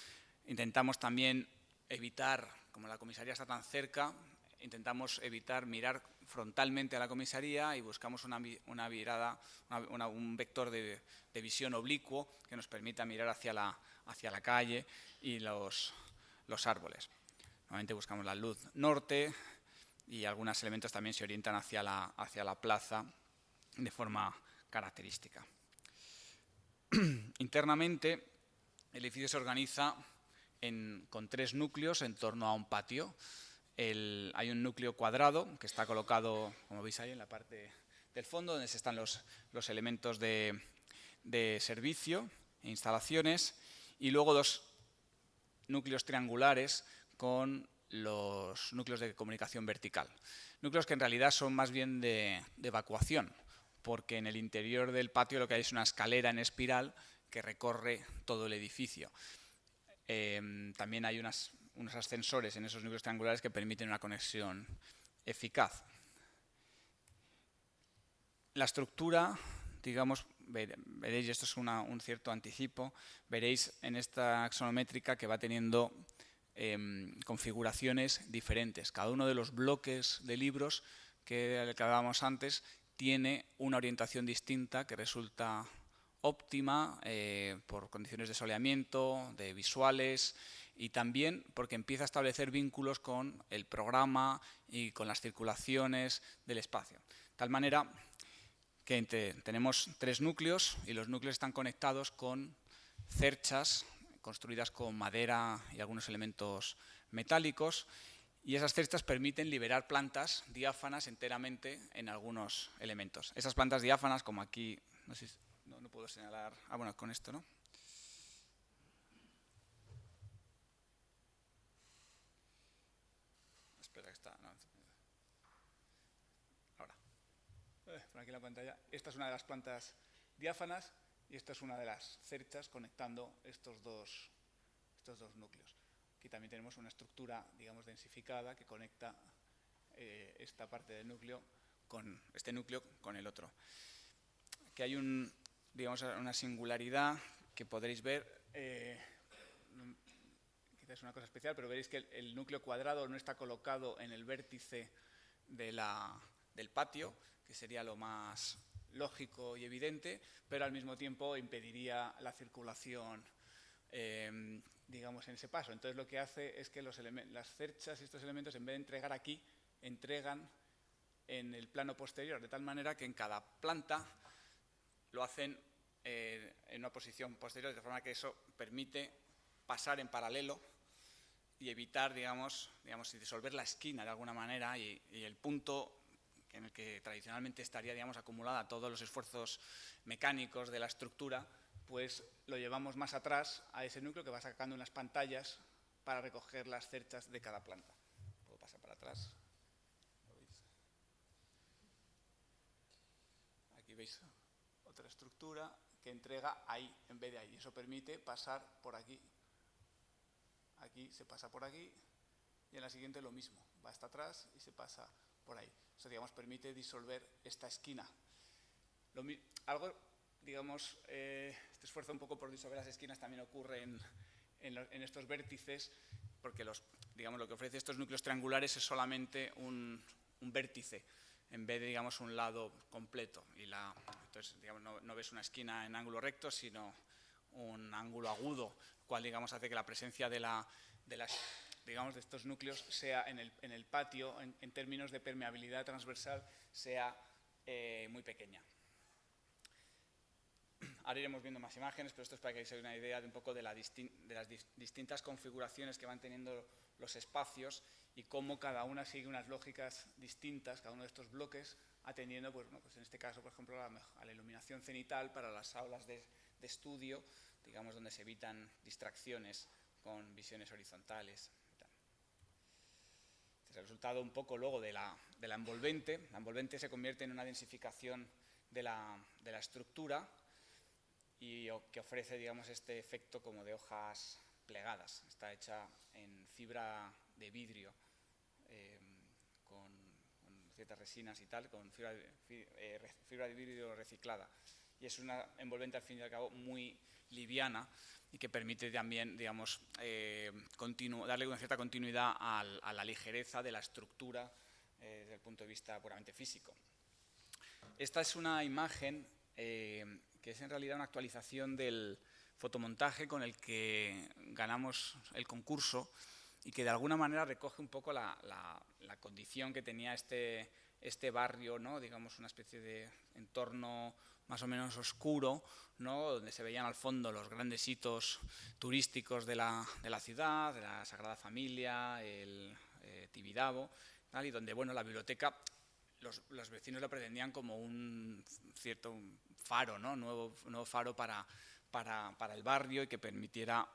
Intentamos también evitar, como la comisaría está tan cerca, intentamos evitar mirar frontalmente a la comisaría y buscamos una mirada, un vector de visión oblicuo que nos permita mirar hacia la calle y los árboles. Normalmente buscamos la luz norte y algunos elementos también se orientan hacia la plaza de forma característica. Internamente, el edificio se organiza con 3 núcleos en torno a un patio. Hay un núcleo cuadrado que está colocado, como veis ahí, en la parte del fondo, donde están los elementos de servicio e instalaciones, y luego 2 núcleos triangulares con los núcleos de comunicación vertical. Núcleos que en realidad son más bien de evacuación, porque en el interior del patio lo que hay es una escalera en espiral que recorre todo el edificio. También hay unos ascensores en esos núcleos triangulares que permiten una conexión eficaz. La estructura, digamos, veréis, esto es un cierto anticipo, veréis en esta axonométrica que va teniendo configuraciones diferentes. Cada uno de los bloques de libros que hablábamos antes tiene una orientación distinta que resulta óptima por condiciones de soleamiento, de visuales y también porque empieza a establecer vínculos con el programa y con las circulaciones del espacio. De tal manera que tenemos 3 núcleos y los núcleos están conectados con cerchas construidas con madera y algunos elementos metálicos, y esas cerchas permiten liberar plantas diáfanas enteramente en algunos elementos. Esas plantas diáfanas, como aquí, no sé si no puedo señalar. Bueno, con esto, ¿no? Espera, que está. No. Ahora. Por aquí en la pantalla. Esta es una de las plantas diáfanas y esta es una de las cerchas conectando estos dos núcleos. Aquí también tenemos una estructura, digamos, densificada que conecta esta parte del núcleo con este núcleo con el otro. Aquí hay digamos, una singularidad que podréis ver, quizás es una cosa especial, pero veréis que el núcleo cuadrado no está colocado en el vértice del patio, que sería lo más lógico y evidente, pero al mismo tiempo impediría la circulación, digamos, en ese paso. Entonces lo que hace es que las cerchas y estos elementos, en vez de entregar aquí, entregan en el plano posterior, de tal manera que en cada planta lo hacen en una posición posterior, de forma que eso permite pasar en paralelo y evitar, digamos disolver la esquina de alguna manera y el punto en el que tradicionalmente estaría, digamos, acumulada todos los esfuerzos mecánicos de la estructura, pues lo llevamos más atrás a ese núcleo que va sacando unas pantallas para recoger las cerchas de cada planta. Puedo pasar para atrás. ¿Lo veis? Aquí veis otra estructura que entrega ahí en vez de ahí. Eso permite pasar por aquí. Aquí se pasa por aquí y en la siguiente lo mismo. Va hasta atrás y se pasa por ahí. Eso, digamos, permite disolver esta esquina. Algo, digamos, este esfuerzo un poco por disolver las esquinas también ocurre en estos vértices, porque digamos, lo que ofrece estos núcleos triangulares es solamente un vértice, en vez de, digamos, un lado completo. Entonces, digamos, no ves una esquina en ángulo recto, sino un ángulo agudo, lo cual, digamos, hace que la presencia de estos núcleos sea en el patio, en términos de permeabilidad transversal, sea muy pequeña. Ahora iremos viendo más imágenes, pero esto es para que se den una idea de un poco de las distintas configuraciones que van teniendo los espacios y cómo cada una sigue unas lógicas distintas, cada uno de estos bloques, atendiendo, pues en este caso, por ejemplo, a la iluminación cenital para las aulas de estudio, digamos, donde se evitan distracciones con visiones horizontales. El resultado un poco luego de la envolvente. La envolvente se convierte en una densificación de la estructura y que ofrece, digamos, este efecto como de hojas plegadas. Está hecha en fibra de vidrio con ciertas resinas y tal, con fibra de vidrio reciclada. Y es una envolvente, al fin y al cabo, muy liviana y que permite también, digamos, darle una cierta continuidad a la ligereza de la estructura desde el punto de vista puramente físico. Esta es una imagen que es en realidad una actualización del fotomontaje con el que ganamos el concurso y que de alguna manera recoge un poco la condición que tenía este barrio, ¿no? Digamos, una especie de entorno más o menos oscuro, ¿no? Donde se veían al fondo los grandes hitos turísticos de la ciudad, de la Sagrada Familia, el Tibidabo, ¿vale? Y donde, bueno, la biblioteca, los vecinos la pretendían como un cierto faro, ¿no? Nuevo faro para el barrio y que permitiera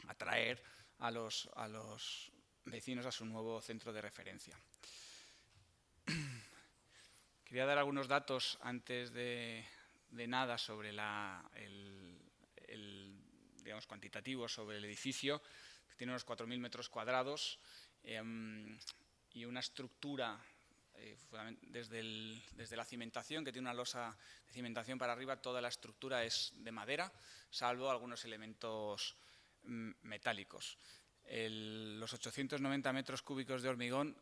atraer a los vecinos a su nuevo centro de referencia. Quería dar algunos datos antes de nada sobre digamos, cuantitativo sobre el edificio, que tiene unos 4.000 metros cuadrados y una estructura desde la cimentación, que tiene una losa de cimentación para arriba. Toda la estructura es de madera, salvo algunos elementos metálicos. Los 890 metros cúbicos de hormigón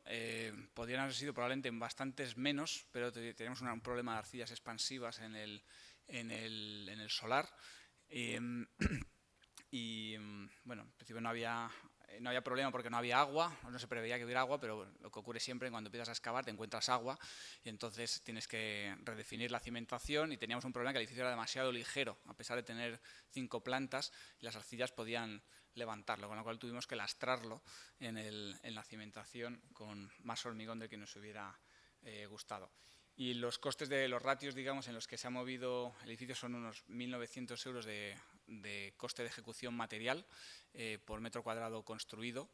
podrían haber sido probablemente bastantes menos, pero tenemos un problema de arcillas expansivas en el solar. Y bueno, en principio no había problema porque no había agua, no se preveía que hubiera agua, pero lo que ocurre siempre cuando empiezas a excavar te encuentras agua y entonces tienes que redefinir la cimentación, y teníamos un problema que el edificio era demasiado ligero, a pesar de tener 5 plantas, y las arcillas podían levantarlo, con lo cual tuvimos que lastrarlo en la cimentación con más hormigón del que nos hubiera gustado. Y los costes de los ratios, digamos, en los que se ha movido el edificio son unos 1.900 euros de coste de ejecución material por metro cuadrado construido,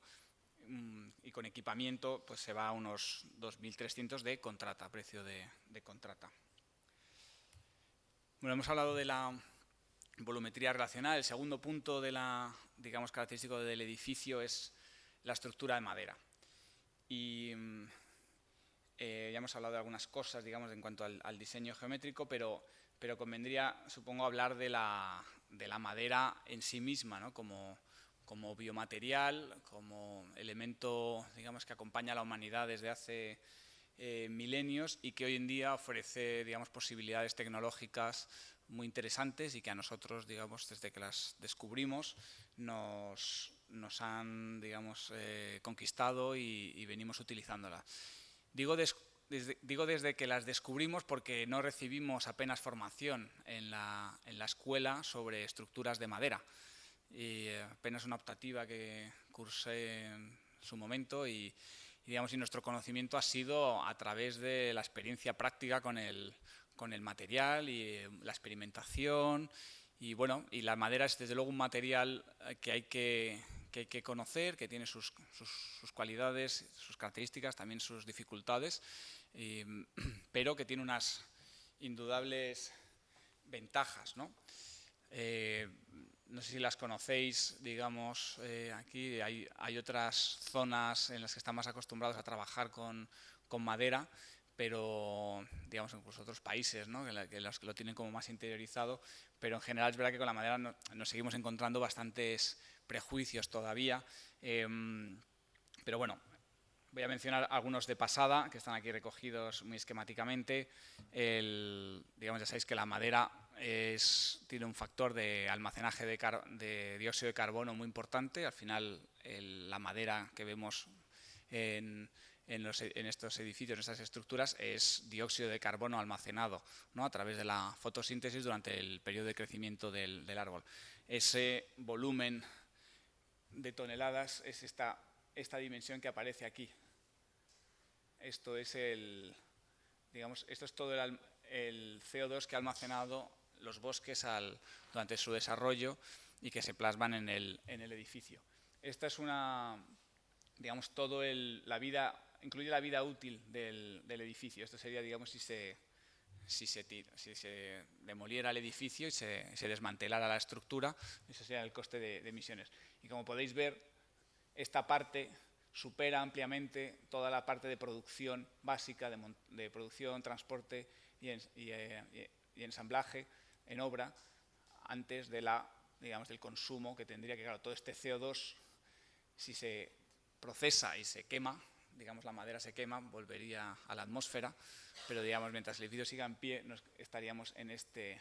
y con equipamiento pues se va a unos 2.300 de contrata, precio de contrata. Bueno, hemos hablado de la volumetría relacional. El segundo punto digamos, característico del edificio es la estructura de madera. Y ya hemos hablado de algunas cosas, digamos, en cuanto al diseño geométrico, pero convendría, supongo, hablar de la madera en sí misma, ¿no? Como biomaterial, como elemento, digamos, que acompaña a la humanidad desde hace milenios y que hoy en día ofrece, digamos, posibilidades tecnológicas muy interesantes y que a nosotros, digamos, desde que las descubrimos, nos han, digamos, conquistado y venimos utilizándolas. Digo desde que las descubrimos porque no recibimos apenas formación en la escuela sobre estructuras de madera. Y apenas una optativa que cursé en su momento y digamos, y nuestro conocimiento ha sido a través de la experiencia práctica con el material y la experimentación. Y bueno, y la madera es desde luego un material que hay que conocer, que tiene sus cualidades, sus características, también sus dificultades, pero que tiene unas indudables ventajas, ¿no? No sé si las conocéis, digamos, aquí hay otras zonas en las que están más acostumbrados a trabajar con madera, pero digamos incluso otros países, ¿no? que lo tienen como más interiorizado, pero en general es verdad que con la madera nos seguimos encontrando bastantes prejuicios todavía, pero bueno, voy a mencionar algunos de pasada, que están aquí recogidos muy esquemáticamente. Digamos, ya sabéis que la madera tiene un factor de almacenaje de dióxido de carbono muy importante. Al final, la madera que vemos en estos edificios, en estas estructuras, es dióxido de carbono almacenado, ¿no? A través de la fotosíntesis durante el periodo de crecimiento del árbol. Ese volumen de toneladas es esta dimensión que aparece aquí. Esto es esto es todo el CO2 que ha almacenado los bosques durante su desarrollo y que se plasman en el edificio. Esta es digamos, incluye la vida útil del edificio. Esto sería, digamos, si se demoliera el edificio y se desmantelara la estructura, ese sería el coste de emisiones. Y como podéis ver, esta parte supera ampliamente toda la parte de producción básica, de producción, transporte y ensamblaje en obra, antes digamos, del consumo que tendría, que claro, todo este CO2, si se procesa y se quema, digamos, la madera se quema, volvería a la atmósfera, pero digamos, mientras el edificio siga en pie, estaríamos en este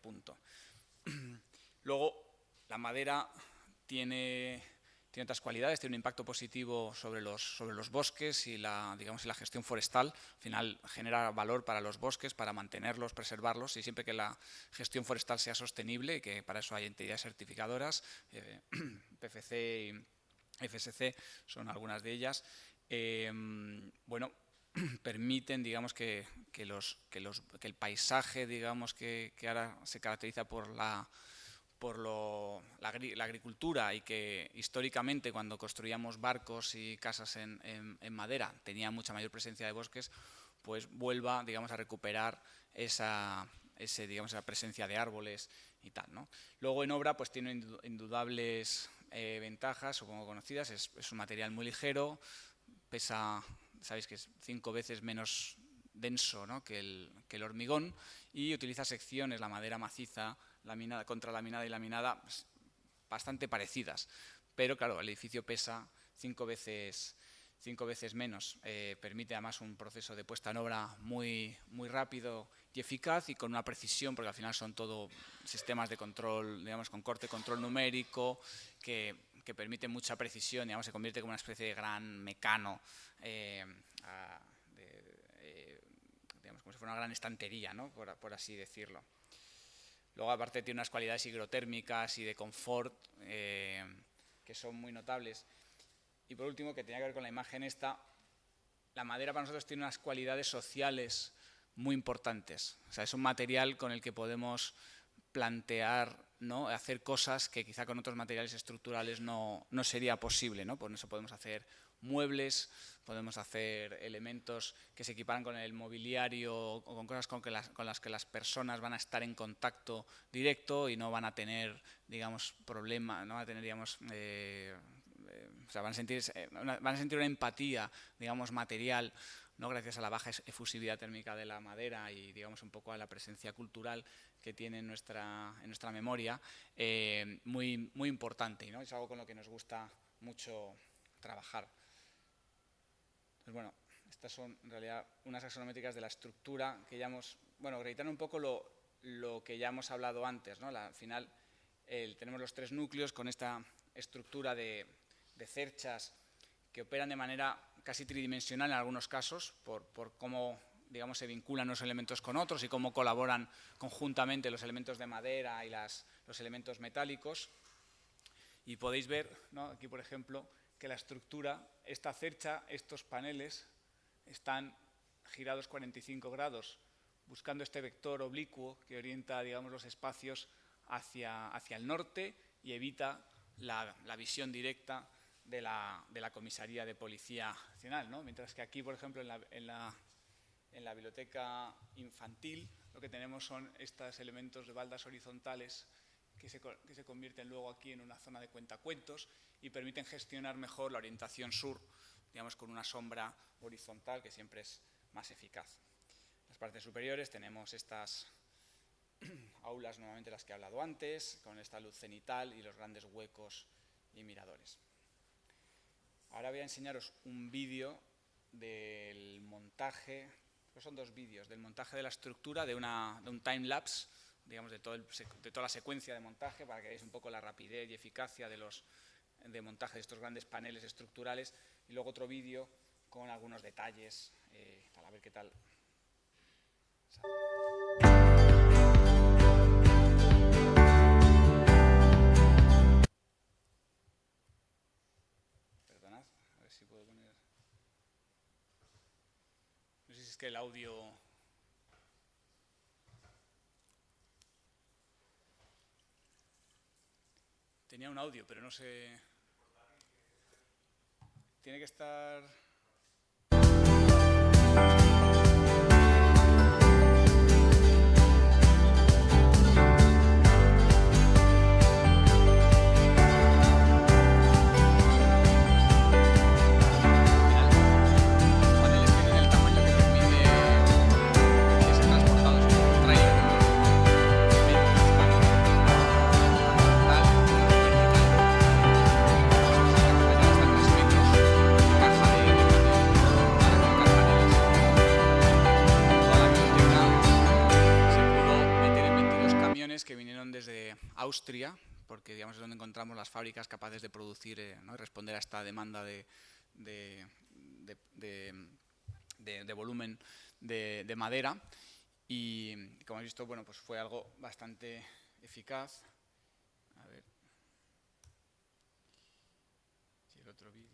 punto. Luego, la madera tiene otras cualidades, tiene un impacto positivo sobre los bosques y digamos, la gestión forestal. Al final genera valor para los bosques, para mantenerlos, preservarlos, y siempre que la gestión forestal sea sostenible, y que para eso hay entidades certificadoras, PFC y FSC son algunas de ellas, bueno, permiten, digamos, que el paisaje, digamos, que ahora se caracteriza por la agricultura, y que históricamente, cuando construíamos barcos y casas en madera, tenía mucha mayor presencia de bosques, pues vuelva, digamos, a recuperar esa presencia de árboles y tal, ¿no? Luego, en obra, pues tiene indudables ventajas, supongo conocidas. Es un material muy ligero, pesa, sabéis que es 5 veces menos denso, ¿no?, que el hormigón, y utiliza secciones, la madera maciza, contralaminada y laminada, pues, bastante parecidas, pero claro, el edificio pesa 5 veces menos. Permite además un proceso de puesta en obra muy rápido y eficaz, y con una precisión, porque al final son todo sistemas de control, digamos, con corte control numérico, que permite mucha precisión, digamos, se convierte como una especie de gran mecano, digamos, como si fuera una gran estantería, ¿no?, por así decirlo. Luego, aparte, tiene unas cualidades higrotérmicas y de confort que son muy notables. Y por último, que tenía que ver con la imagen esta, la madera para nosotros tiene unas cualidades sociales muy importantes. O sea, es un material con el que podemos plantear, ¿no?, hacer cosas que quizá con otros materiales estructurales no sería posible, ¿no? Por eso podemos hacer muebles, podemos hacer elementos que se equiparan con el mobiliario o con cosas con las que las personas van a estar en contacto directo y no van a tener, digamos, problemas, no van a tener, digamos, o sea, van a sentir una empatía, digamos, material, ¿no?, gracias a la baja efusividad térmica de la madera y, digamos, un poco a la presencia cultural que tiene en nuestra memoria, muy importante, ¿no? Es algo con lo que nos gusta mucho trabajar. Pues bueno, estas son en realidad unas axonométricas de la estructura que ya hemos, bueno, reiteran un poco lo que ya hemos hablado antes, ¿no? Al final tenemos los 3 núcleos con esta estructura de cerchas que operan de manera casi tridimensional en algunos casos, por cómo, digamos, se vinculan los elementos con otros y cómo colaboran conjuntamente los elementos de madera y los elementos metálicos. Y podéis ver, ¿no?, aquí, por ejemplo, que la estructura, esta cercha, estos paneles, están girados 45 grados, buscando este vector oblicuo que orienta, digamos, los espacios hacia el norte y evita la visión directa de la comisaría de Policía Nacional, ¿no? Mientras que aquí, por ejemplo, en la biblioteca infantil, lo que tenemos son estos elementos de baldas horizontales que se convierten luego aquí en una zona de cuentacuentos y permiten gestionar mejor la orientación sur, digamos, con una sombra horizontal que siempre es más eficaz. En las partes superiores tenemos estas aulas, nuevamente las que he hablado antes, con esta luz cenital y los grandes huecos y miradores. Ahora voy a enseñaros un vídeo del montaje, son dos vídeos, del montaje de la estructura, de un time-lapse, digamos, de toda la secuencia de montaje, para que veáis un poco la rapidez y eficacia de montaje de estos grandes paneles estructurales, y luego otro vídeo con algunos detalles, a ver qué tal. Perdonad, a ver si puedo poner... No sé si es que el audio... Tenía un audio, pero no sé... Tiene que estar... que vinieron desde Austria, porque digamos es donde encontramos las fábricas capaces de producir, ¿no? Y responder a esta demanda de volumen de madera, y como habéis visto, bueno, pues fue algo bastante eficaz. A ver si el otro vídeo...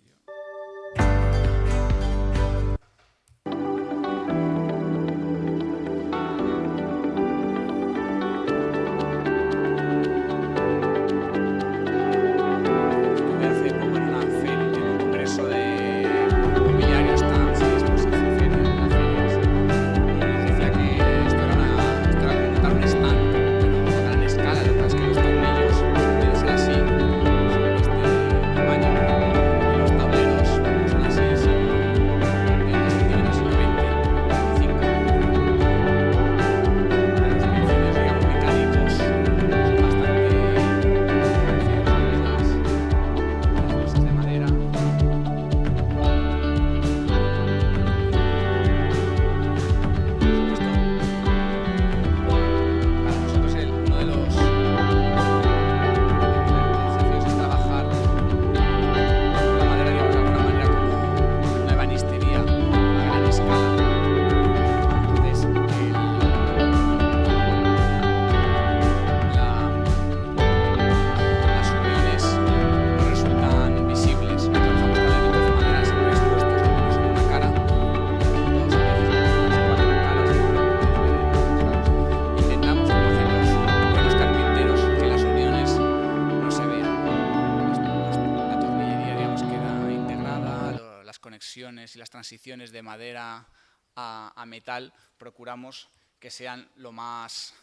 Y las transiciones de madera a metal, procuramos que sean lo más,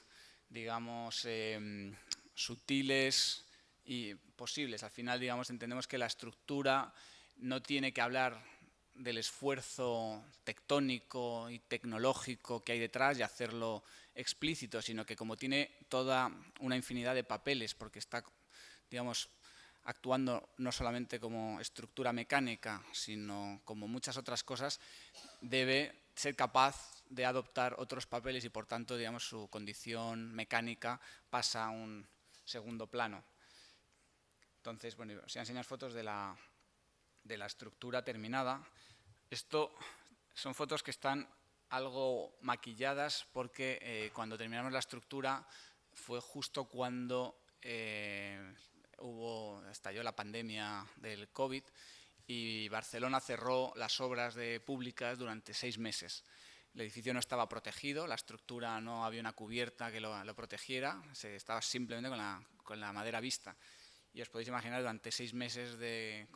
digamos, sutiles y posibles. Al final, digamos, entendemos que la estructura no tiene que hablar del esfuerzo tectónico y tecnológico que hay detrás y hacerlo explícito, sino que como tiene toda una infinidad de papeles, porque está, digamos, actuando no solamente como estructura mecánica, sino como muchas otras cosas, debe ser capaz de adoptar otros papeles y, por tanto, digamos, su condición mecánica pasa a un segundo plano. Entonces, bueno, os voy a enseñar fotos de la estructura terminada. Esto son fotos que están algo maquilladas porque cuando terminamos la estructura fue justo cuando estalló la pandemia del COVID y Barcelona cerró las obras públicas durante 6 meses. El edificio no estaba protegido, la estructura no había una cubierta que lo protegiera, se estaba simplemente con la madera vista. Y os podéis imaginar, durante 6 meses de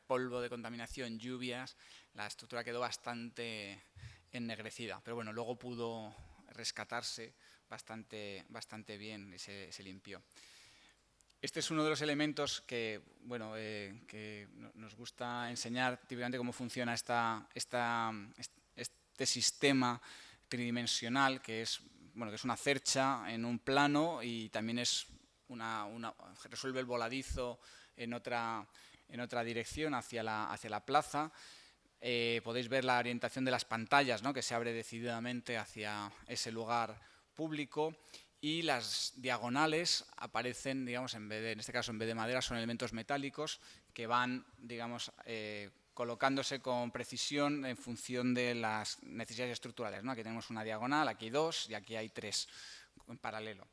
polvo, de contaminación, lluvias, la estructura quedó bastante ennegrecida. Pero bueno, luego pudo rescatarse bastante bien y se limpió. Este es uno de los elementos que, bueno, que nos gusta enseñar típicamente cómo funciona este sistema tridimensional, que es una cercha en un plano y también es resuelve el voladizo en otra dirección, hacia la plaza. Podéis ver la orientación de las pantallas, ¿no?, que se abre decididamente hacia ese lugar público, y las diagonales aparecen, digamos, en este caso en vez de madera, son elementos metálicos que van, digamos, colocándose con precisión en función de las necesidades estructurales, ¿no? Aquí tenemos una diagonal, aquí hay 2 y aquí hay 3 en paralelo.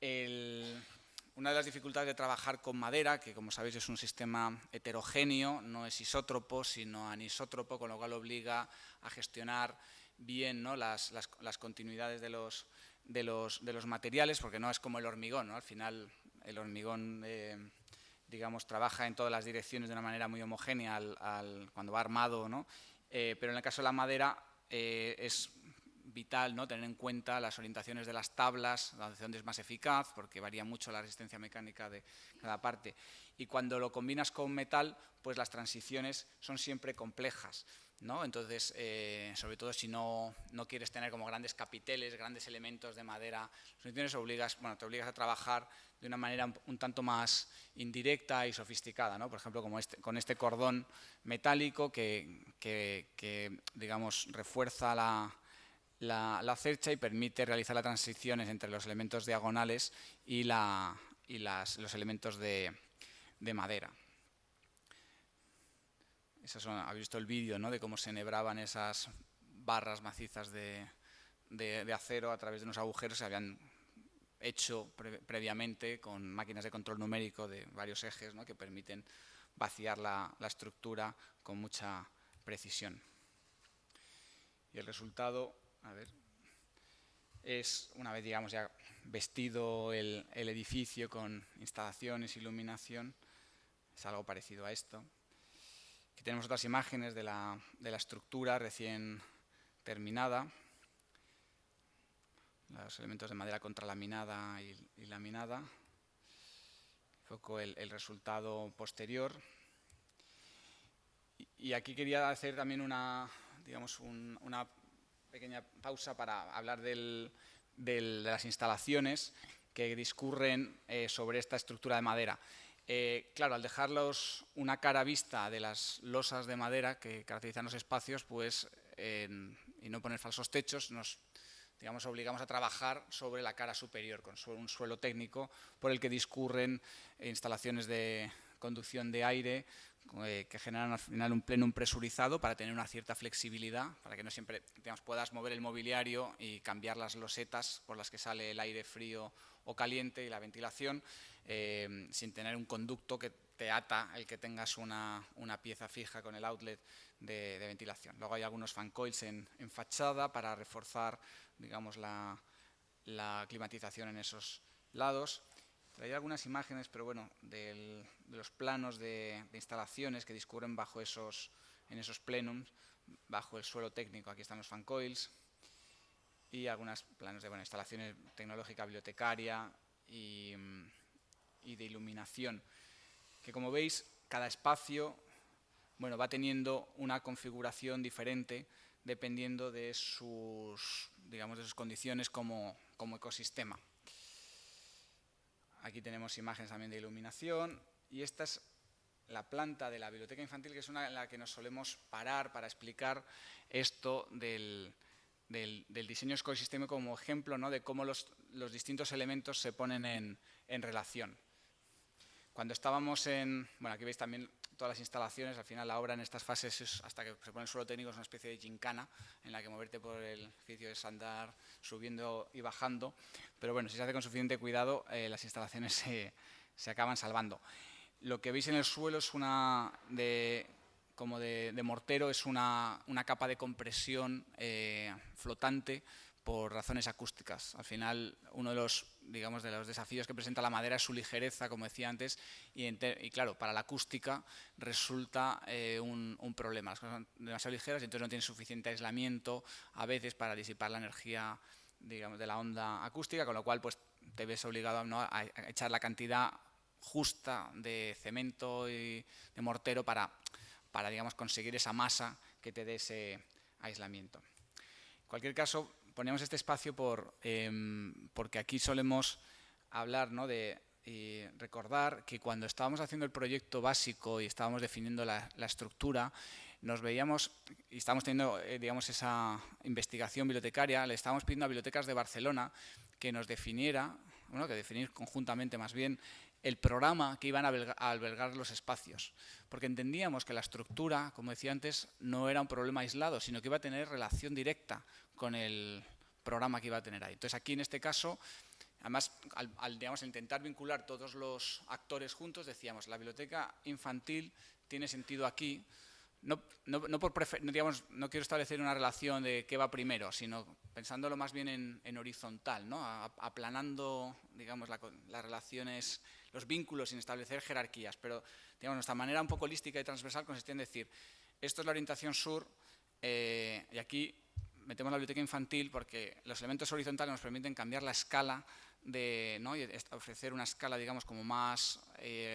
Una de las dificultades de trabajar con madera, que como sabéis es un sistema heterogéneo, no es isótropo sino anisótropo, con lo cual obliga a gestionar bien, ¿no?, las continuidades de los materiales, porque no es como el hormigón, ¿no? Al final el hormigón digamos, trabaja en todas las direcciones de una manera muy homogénea cuando va armado, ¿no? Pero en el caso de la madera es vital, ¿no?, tener en cuenta las orientaciones de las tablas, donde es más eficaz, porque varía mucho la resistencia mecánica de cada parte. Y cuando lo combinas con metal, pues las transiciones son siempre complejas, ¿no? Entonces, sobre todo si no quieres tener como grandes capiteles, grandes elementos de madera, te obligas a trabajar de una manera un tanto más indirecta y sofisticada, ¿no? Por ejemplo, con este cordón metálico que digamos, refuerza la cercha y permite realizar las transiciones entre los elementos diagonales y los elementos de madera. Habéis visto el vídeo, ¿no?, de cómo se enhebraban esas barras macizas de acero a través de unos agujeros que se habían hecho previamente con máquinas de control numérico de varios ejes, ¿no?, que permiten vaciar la estructura con mucha precisión. Y el resultado, a ver, es, una vez, digamos, ya vestido el edificio con instalaciones, iluminación, es algo parecido a esto. Aquí tenemos otras imágenes de la estructura recién terminada, los elementos de madera contralaminada y laminada, un poco el resultado posterior. Y aquí quería hacer también una pequeña pausa para hablar de las instalaciones que discurren sobre esta estructura de madera. Claro, al dejarlos una cara vista de las losas de madera que caracterizan los espacios, pues, y no poner falsos techos, nos obligamos a trabajar sobre la cara superior, con un suelo técnico por el que discurren instalaciones de conducción de aire que generan al final un plenum presurizado para tener una cierta flexibilidad, para que no siempre, digamos, puedas mover el mobiliario y cambiar las losetas por las que sale el aire frío o caliente y la ventilación, sin tener un conducto que te ata el que tengas una pieza fija con el outlet de ventilación. Luego hay algunos fan coils en fachada para reforzar, digamos, la climatización en esos lados. Traía algunas imágenes, pero bueno, de los planos de instalaciones que discurren en esos plenums, bajo el suelo técnico. Aquí están los fan coils y algunos planos de instalaciones tecnológica, bibliotecaria y de iluminación, que, como veis, cada espacio, bueno, va teniendo una configuración diferente dependiendo de sus condiciones como ecosistema. Aquí tenemos imágenes también de iluminación, y esta es la planta de la biblioteca infantil, que es una en la que nos solemos parar para explicar esto del diseño ecosistémico como ejemplo, ¿no?, de cómo los distintos elementos se ponen en relación. Cuando estábamos aquí veis también todas las instalaciones. Al final la obra en estas fases, hasta que se pone el suelo técnico, es una especie de gincana en la que moverte por el edificio es andar subiendo y bajando, pero bueno, si se hace con suficiente cuidado, las instalaciones se acaban salvando. Lo que veis en el suelo es como de mortero, es una capa de compresión flotante por razones acústicas. Al final, uno de los desafíos que presenta la madera es su ligereza, como decía antes, y claro, para la acústica resulta un problema. Las cosas son demasiado ligeras y entonces no tienen suficiente aislamiento a veces para disipar la energía, digamos, de la onda acústica, con lo cual pues te ves obligado, ¿no?, a echar la cantidad justa de cemento y de mortero para digamos, conseguir esa masa que te dé ese aislamiento. En cualquier caso, ponemos este espacio porque aquí solemos hablar, ¿no?, y recordar que cuando estábamos haciendo el proyecto básico y estábamos definiendo la estructura, nos veíamos y estábamos teniendo, digamos, esa investigación bibliotecaria, le estábamos pidiendo a bibliotecas de Barcelona que nos definiera, bueno, que definir conjuntamente más bien, el programa que iban a albergar los espacios, porque entendíamos que la estructura, como decía antes, no era un problema aislado, sino que iba a tener relación directa con el programa que iba a tener ahí. Entonces, aquí en este caso, además, digamos, al intentar vincular todos los actores juntos, decíamos, la biblioteca infantil tiene sentido aquí. No quiero establecer una relación de qué va primero, sino pensándolo más bien en horizontal, ¿no?, aplanando, digamos, las relaciones, los vínculos sin establecer jerarquías. Pero, digamos, nuestra manera un poco holística y transversal consistía en decir, esto es la orientación sur, y aquí metemos la biblioteca infantil porque los elementos horizontales nos permiten cambiar la escala, ¿no?, y ofrecer una escala, digamos, como más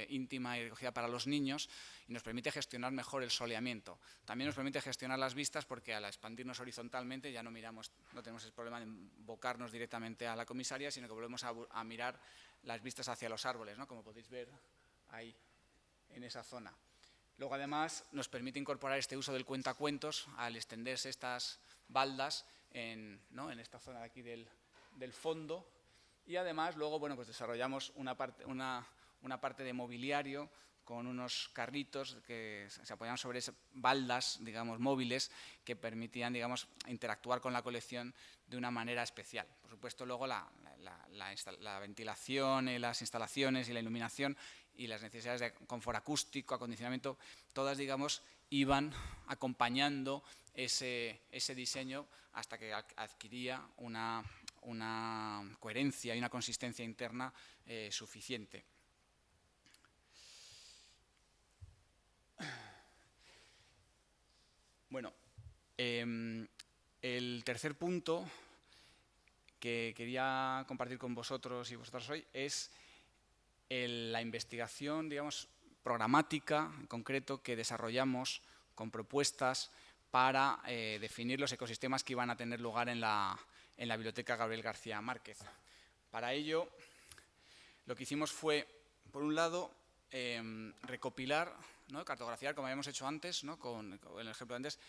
íntima y recogida para los niños, y nos permite gestionar mejor el soleamiento. También nos permite gestionar las vistas porque al expandirnos horizontalmente ya no tenemos el problema de invocarnos directamente a la comisaría, sino que volvemos a mirar las vistas hacia los árboles, ¿no?, como podéis ver ahí, en esa zona. Luego, además, nos permite incorporar este uso del cuentacuentos al extenderse estas baldas ¿no?, en esta zona de aquí del fondo. Y además, luego, bueno, pues desarrollamos una parte de mobiliario con unos carritos que se apoyaban sobre esas baldas, digamos, móviles, que permitían, digamos, interactuar con la colección de una manera especial. Por supuesto, luego la ventilación, las instalaciones y la iluminación y las necesidades de confort acústico, acondicionamiento, todas, digamos, iban acompañando ese diseño hasta que adquiría una coherencia y una consistencia interna suficiente. Bueno, el tercer punto que quería compartir con vosotros y vosotras hoy es la investigación, digamos, programática, en concreto, que desarrollamos con propuestas para definir los ecosistemas que iban a tener lugar en la Biblioteca Gabriel García Márquez. Para ello, lo que hicimos fue, por un lado, recopilar, ¿no?, cartografiar, como habíamos hecho antes, ¿no?, con el ejemplo de antes,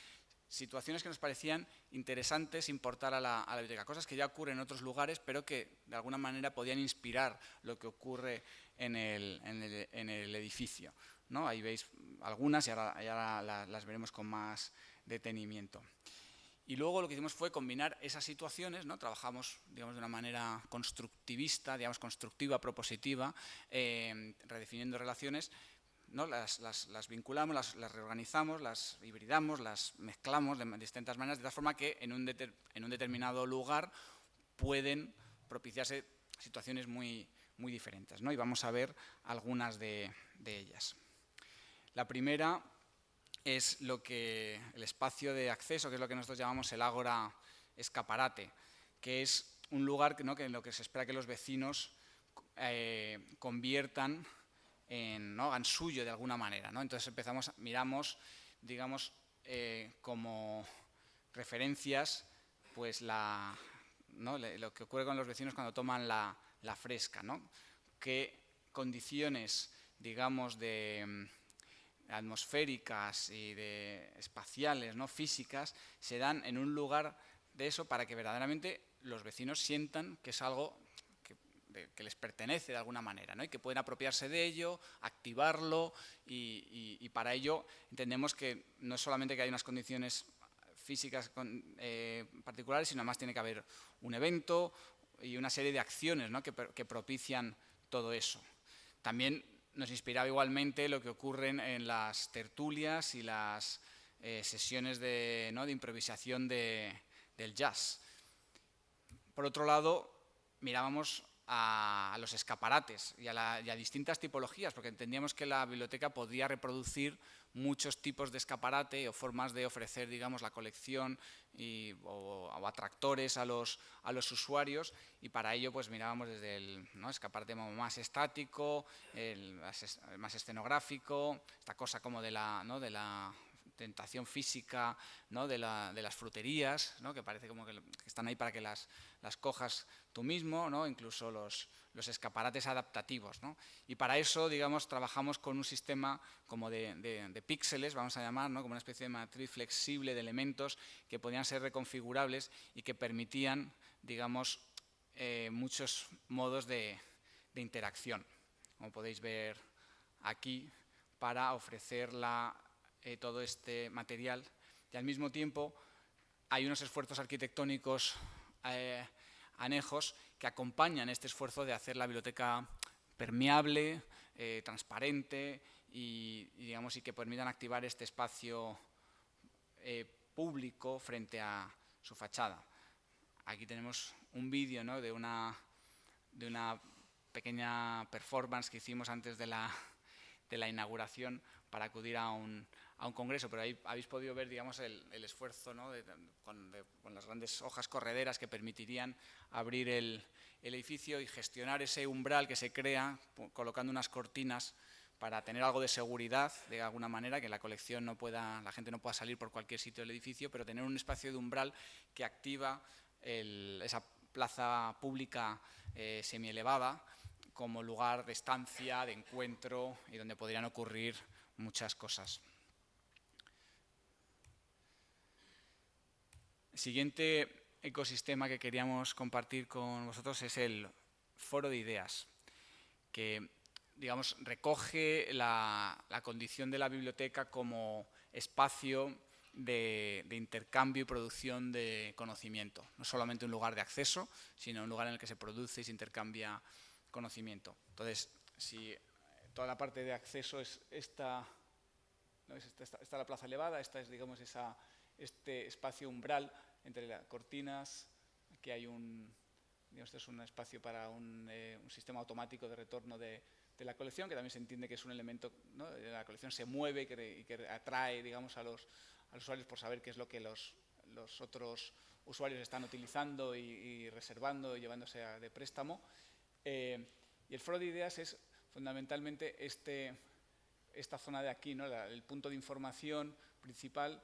situaciones que nos parecían interesantes importar a la biblioteca, cosas que ya ocurren en otros lugares, pero que de alguna manera podían inspirar lo que ocurre en el edificio, ¿no? Ahí veis algunas y ahora las veremos con más detenimiento. Y luego lo que hicimos fue combinar esas situaciones, ¿no? Trabajamos, digamos, de una manera constructivista, digamos, constructiva, propositiva, redefiniendo relaciones, ¿no? Las vinculamos, las reorganizamos, las hibridamos, las mezclamos de distintas maneras, de tal forma que en un determinado lugar pueden propiciarse situaciones muy diferentes, ¿no? Y vamos a ver algunas de ellas. La primera es el espacio de acceso, que es lo que nosotros llamamos el ágora escaparate, que es un lugar, ¿no?, que en lo que se espera que los vecinos conviertan ¿no?, hagan suyo de alguna manera, ¿no? Entonces miramos, digamos, como referencias, pues ¿no?, lo que ocurre con los vecinos cuando toman la fresca, ¿no? Qué condiciones, digamos, atmosféricas y de espaciales, ¿no?, físicas, se dan en un lugar de eso para que verdaderamente los vecinos sientan que es algo que les pertenece de alguna manera, ¿no?, y que pueden apropiarse de ello, activarlo, y para ello entendemos que no es solamente que hay unas condiciones físicas particulares, sino además tiene que haber un evento y una serie de acciones, ¿no?, que propician todo eso. También nos inspiraba igualmente lo que ocurre en las tertulias y las sesiones de improvisación del jazz. Por otro lado, mirábamos a los escaparates y a distintas tipologías, porque entendíamos que la biblioteca podía reproducir muchos tipos de escaparate o formas de ofrecer, digamos, la colección o atractores a los usuarios, y para ello pues mirábamos desde el escaparate más estático, más escenográfico, esta cosa como de la tentación física, de las fruterías, que parece como que están ahí para que las cojas tú mismo, incluso los escaparates adaptativos, Y para eso, digamos, trabajamos con un sistema como de píxeles, vamos a llamar, como una especie de matriz flexible de elementos que podían ser reconfigurables y que permitían, digamos, muchos modos de interacción, como podéis ver aquí, para ofrecer todo este material. Y al mismo tiempo hay unos esfuerzos arquitectónicos anejos que acompañan este esfuerzo de hacer la biblioteca permeable, transparente y que permitan activar este espacio público frente a su fachada. Aquí tenemos un vídeo de una pequeña performance que hicimos antes de la inauguración para acudir a un congreso, pero ahí habéis podido ver, digamos, el esfuerzo con las grandes hojas correderas que permitirían abrir el edificio y gestionar ese umbral que se crea colocando unas cortinas para tener algo de seguridad, de alguna manera, que la colección la gente no pueda salir por cualquier sitio del edificio, pero tener un espacio de umbral que activa esa plaza pública semielevada como lugar de estancia, de encuentro y donde podrían ocurrir muchas cosas. El siguiente ecosistema que queríamos compartir con vosotros es el Foro de Ideas, que, digamos, recoge la condición de la biblioteca como espacio de intercambio y producción de conocimiento. No solamente un lugar de acceso, sino un lugar en el que se produce y se intercambia conocimiento. Entonces, si toda la parte de acceso es esta la plaza elevada, esta es, digamos, este espacio umbral entre las cortinas. Aquí hay esto es un espacio para un sistema automático de retorno de la colección, que también se entiende que es un elemento, la colección se mueve y que atrae, digamos, a los usuarios por saber qué es lo que los otros usuarios están utilizando y reservando y llevándose de préstamo. Y el Foro de Ideas es fundamentalmente esta zona de aquí, el punto de información principal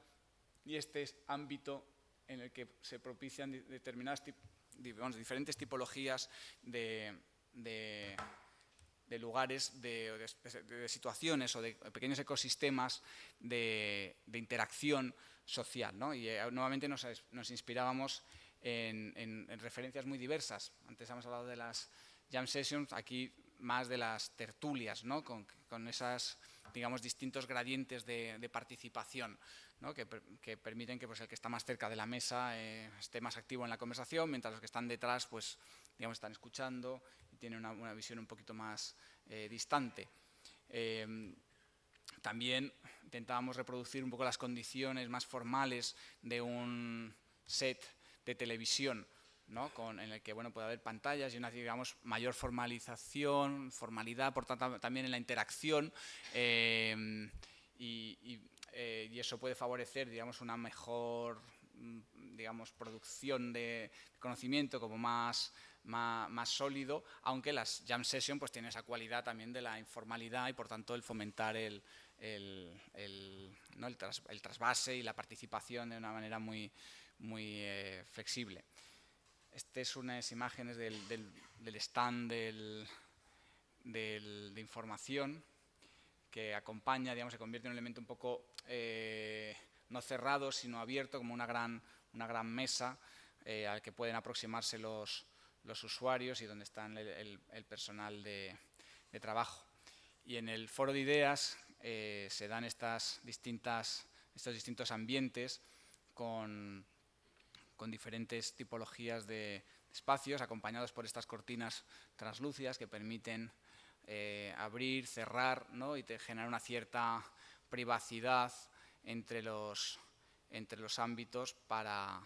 y este ámbito en el que se propician determinadas diferentes tipologías de lugares, de situaciones o de pequeños ecosistemas de interacción social, Y nuevamente nos inspirábamos en referencias muy diversas. Antes hemos hablado de las jam sessions, aquí más de las tertulias, con esas, digamos, distintos gradientes de participación, que permiten que pues, el que está más cerca de la mesa esté más activo en la conversación, mientras los que están detrás pues, digamos, están escuchando y tienen una visión un poquito más distante. También intentábamos reproducir un poco las condiciones más formales de un set de televisión, en el que puede haber pantallas y una, digamos, mayor formalidad, por tanto también en la interacción y eso puede favorecer, digamos, una mejor, digamos, producción de conocimiento como más sólido, aunque las jam sessions pues tienen esa cualidad también de la informalidad y por tanto el fomentar el trasvase y la participación de una manera muy flexible. Estas son unas imágenes del stand de información que acompaña, digamos, se convierte en un elemento un poco no cerrado, sino abierto, como una gran mesa al que pueden aproximarse los usuarios y donde está el personal de trabajo. Y en el Foro de Ideas se dan estos distintos ambientes con diferentes tipologías de espacios, acompañados por estas cortinas translúcidas que permiten abrir, cerrar, ¿no? Y generar una cierta privacidad entre los ámbitos para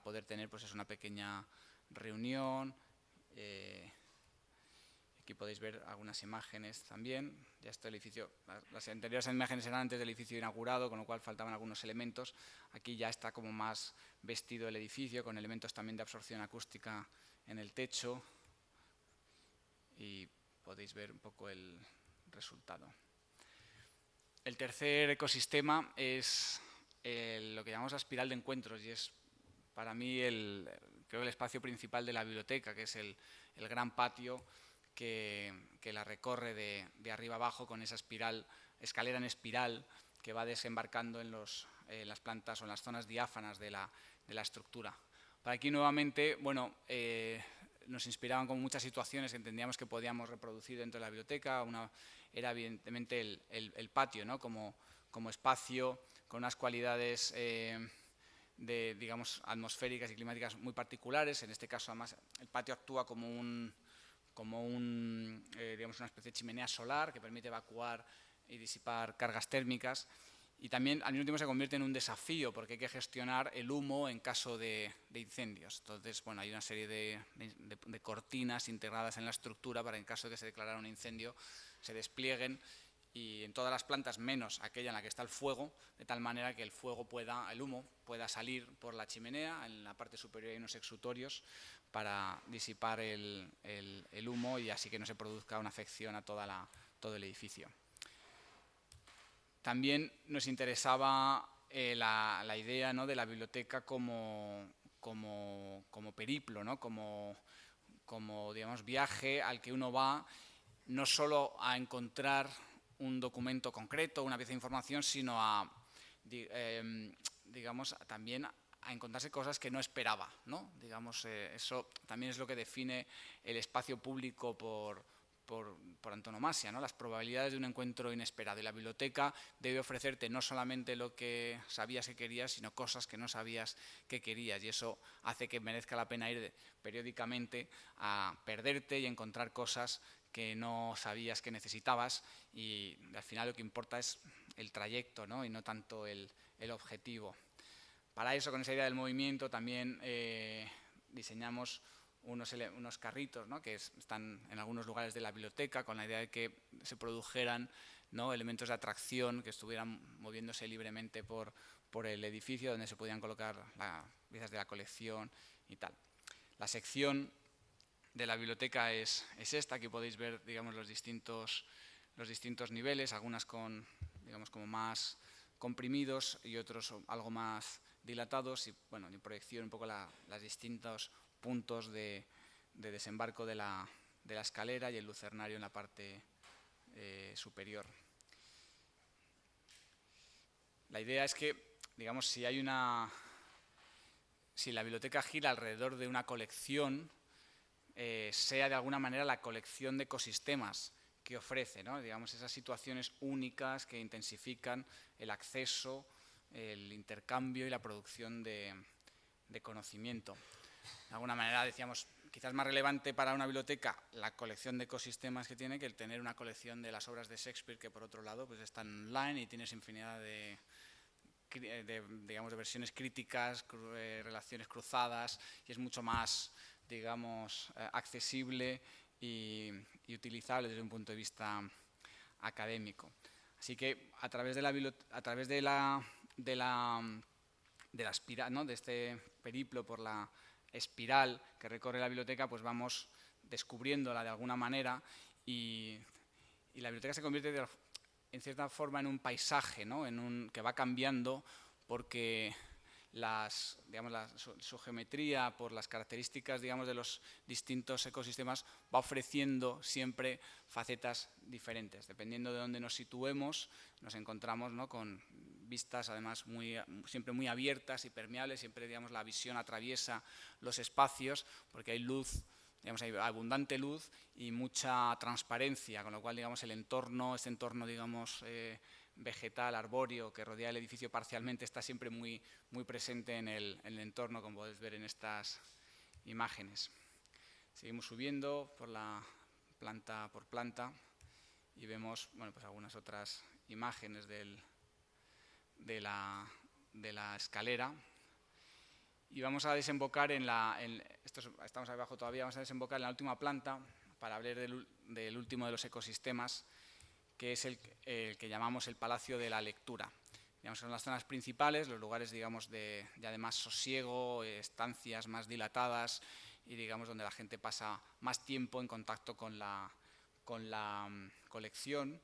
poder tener pues, una pequeña reunión. Aquí podéis ver algunas imágenes también. Ya está el edificio, las anteriores imágenes eran antes del edificio inaugurado, con lo cual faltaban algunos elementos. Aquí ya está como más vestido el edificio, con elementos también de absorción acústica en el techo. Y podéis ver un poco el resultado. El tercer ecosistema es lo que llamamos la espiral de encuentros, y es para mí creo el espacio principal de la biblioteca, que es el gran patio que la recorre de arriba abajo con esa escalera en espiral que va desembarcando en las plantas o en las zonas diáfanas de la estructura. Para aquí nuevamente, bueno, nos inspiraban con muchas situaciones que entendíamos que podíamos reproducir dentro de la biblioteca. Una era evidentemente el patio, ¿no? como espacio con unas cualidades digamos, atmosféricas y climáticas muy particulares. En este caso, además, el patio actúa como digamos, una especie de chimenea solar que permite evacuar y disipar cargas térmicas. Y también al mismo tiempo se convierte en un desafío porque hay que gestionar el humo en caso de incendios. Entonces, bueno, hay una serie de cortinas integradas en la estructura para en caso de que se declarara un incendio se desplieguen y en todas las plantas menos aquella en la que está el fuego, de tal manera que el humo pueda salir por la chimenea. En la parte superior hay unos exutorios para disipar el humo y así que no se produzca una afección a todo el edificio. También nos interesaba la idea, ¿no? de la biblioteca como periplo, ¿no? como digamos, viaje al que uno va no solo a encontrar un documento concreto, una pieza de información, sino digamos, también a encontrarse cosas que no esperaba, ¿no? Digamos, eso también es lo que define el espacio público por antonomasia, ¿no? Las probabilidades de un encuentro inesperado. Y la biblioteca debe ofrecerte no solamente lo que sabías que querías, sino cosas que no sabías que querías. Y eso hace que merezca la pena ir periódicamente a perderte y encontrar cosas que no sabías que necesitabas. Y al final lo que importa es el trayecto, ¿no? Y no tanto el objetivo. Para eso, con esa idea del movimiento, también diseñamos unos carritos, ¿no? que están en algunos lugares de la biblioteca con la idea de que se produjeran, ¿no? elementos de atracción que estuvieran moviéndose libremente por el edificio, donde se podían colocar las piezas de la colección y tal. La sección de la biblioteca es esta. Aquí podéis ver, digamos, los distintos niveles, algunas digamos, como más comprimidos y otros algo más dilatados, y bueno, en proyección un poco los distintos puntos de desembarco de la escalera y el lucernario en la parte superior. La idea es que, digamos, si la biblioteca gira alrededor de una colección, sea de alguna manera la colección de ecosistemas que ofrece, ¿no? Digamos, esas situaciones únicas que intensifican el acceso, el intercambio y la producción de conocimiento. De alguna manera, decíamos, quizás más relevante para una biblioteca la colección de ecosistemas que tiene que el tener una colección de las obras de Shakespeare, que por otro lado pues están online y tienes infinidad digamos, de versiones críticas, relaciones cruzadas, y es mucho más, digamos, accesible y utilizable desde un punto de vista académico. Así que a través de la espiral, ¿no? de este periplo por la espiral que recorre la biblioteca, pues vamos descubriéndola de alguna manera y la biblioteca se convierte en cierta forma en un paisaje, ¿no? que va cambiando porque su geometría, por las características, digamos, de los distintos ecosistemas, va ofreciendo siempre facetas diferentes. Dependiendo de dónde nos situemos, nos encontramos, ¿no? con vistas además siempre muy abiertas y permeables. Siempre, digamos, la visión atraviesa los espacios porque hay luz, digamos, hay abundante luz y mucha transparencia, con lo cual, digamos, este entorno, digamos, vegetal, arbóreo, que rodea el edificio parcialmente, está siempre muy presente en el entorno, como podéis ver en estas imágenes. Seguimos subiendo planta por planta. y vemos, bueno, pues algunas otras imágenes de la escalera. Y vamos a desembocar estamos abajo todavía, vamos a desembocar en la última planta para hablar del último de los ecosistemas, que es el que llamamos el Palacio de la Lectura. Digamos, son las zonas principales, los lugares, digamos, ya de más sosiego, estancias más dilatadas y, digamos, donde la gente pasa más tiempo en contacto con la colección,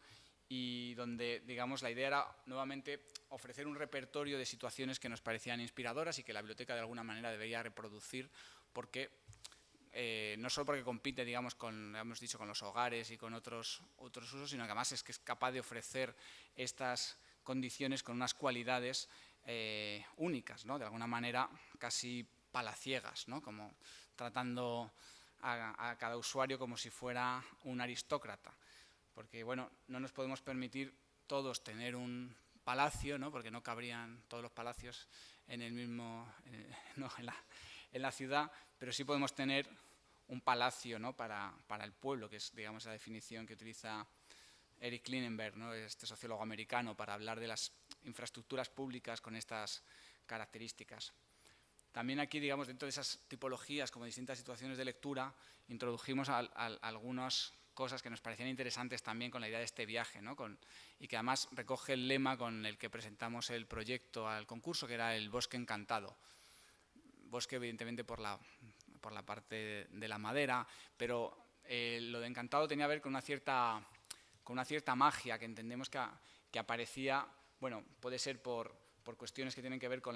y donde, digamos, la idea era nuevamente ofrecer un repertorio de situaciones que nos parecían inspiradoras y que la biblioteca de alguna manera debería reproducir, porque no solo porque compite, digamos, con los hogares y con otros usos, sino que además es que es capaz de ofrecer estas condiciones con unas cualidades únicas, ¿no? De alguna manera casi palaciegas, ¿no? Como tratando a cada usuario como si fuera un aristócrata. Porque, bueno, no nos podemos permitir todos tener un palacio, ¿no? Porque no cabrían todos los palacios en la ciudad, pero sí podemos tener un palacio, ¿no? para el pueblo, que es, digamos, la definición que utiliza Eric Klinenberg, ¿no? Este sociólogo americano, para hablar de las infraestructuras públicas con estas características. También aquí, digamos, dentro de esas tipologías, como distintas situaciones de lectura, introdujimos algunas cosas que nos parecían interesantes también con la idea de este viaje, ¿no? Y que además recoge el lema con el que presentamos el proyecto al concurso, que era el bosque encantado. Bosque, evidentemente, por la parte de la madera, pero lo de encantado tenía que ver con una cierta magia que entendemos que aparecía, bueno, puede ser por cuestiones que tienen que ver con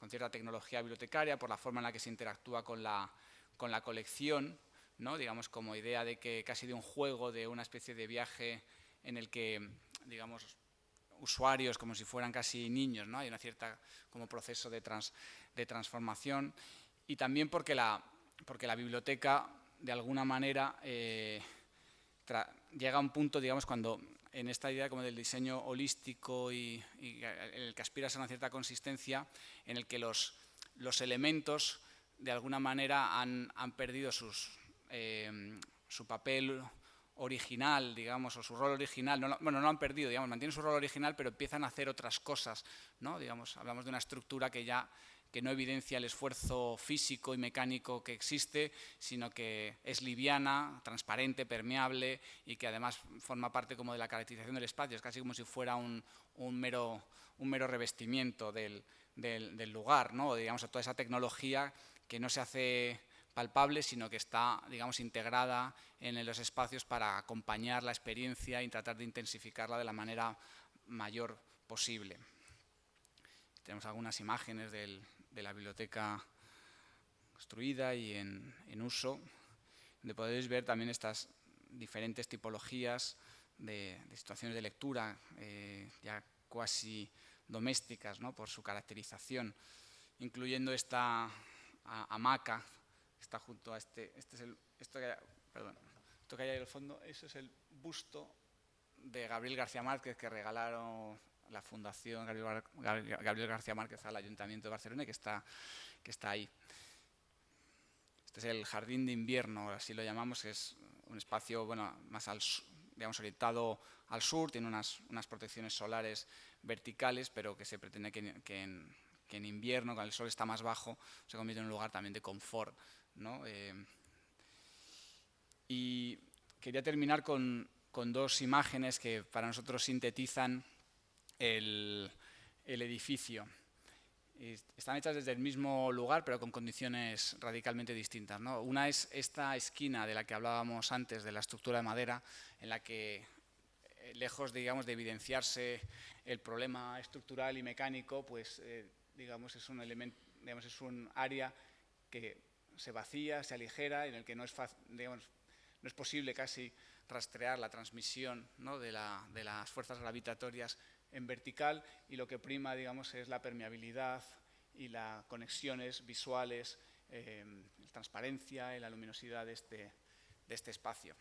cierta tecnología bibliotecaria, por la forma en la que se interactúa con la colección, ¿no? Digamos, como idea de que casi de un juego, de una especie de viaje en el que, digamos, usuarios como si fueran casi niños, ¿no? Hay una cierta como proceso de transformación, y también porque la biblioteca, de alguna manera, llega a un punto, digamos, cuando en esta idea como del diseño holístico y el que aspira a una cierta consistencia, en el que los elementos de alguna manera han perdido su papel original, digamos, o su rol original. No lo han perdido, digamos, mantienen su rol original, pero empiezan a hacer otras cosas, ¿no? Digamos, hablamos de una estructura que no evidencia el esfuerzo físico y mecánico que existe, sino que es liviana, transparente, permeable, y que además forma parte como de la caracterización del espacio. Es casi como si fuera un mero revestimiento del lugar, ¿no? Digamos, toda esa tecnología que no se hace palpable, sino que está, digamos, integrada en los espacios para acompañar la experiencia y tratar de intensificarla de la manera mayor posible. Tenemos algunas imágenes de la biblioteca construida y en uso, donde podéis ver también estas diferentes tipologías de situaciones de lectura, ya cuasi domésticas, ¿no? Por su caracterización, incluyendo esta hamaca que está junto a esto que hay ahí al fondo. Eso es el busto de Gabriel García Márquez que regalaron la Fundación Gabriel García Márquez al Ayuntamiento de Barcelona, y que está ahí. Este es el jardín de invierno, así lo llamamos, que es un espacio, bueno, más digamos, orientado al sur, tiene unas protecciones solares verticales, pero que se pretende que en invierno, cuando el sol está más bajo, se convierte en un lugar también de confort, ¿no? Y quería terminar con dos imágenes que para nosotros sintetizan el edificio. Están hechas desde el mismo lugar, pero con condiciones radicalmente distintas, ¿no? Una es esta esquina de la que hablábamos antes, de la estructura de madera, en la que, lejos, digamos, de evidenciarse el problema estructural y mecánico, pues, digamos, es un elemento, digamos, es un área que se vacía, se aligera, en el que no es posible casi rastrear la transmisión, ¿no? de las fuerzas gravitatorias en vertical, y lo que prima, digamos, es la permeabilidad y las conexiones visuales, la transparencia y la luminosidad de este espacio.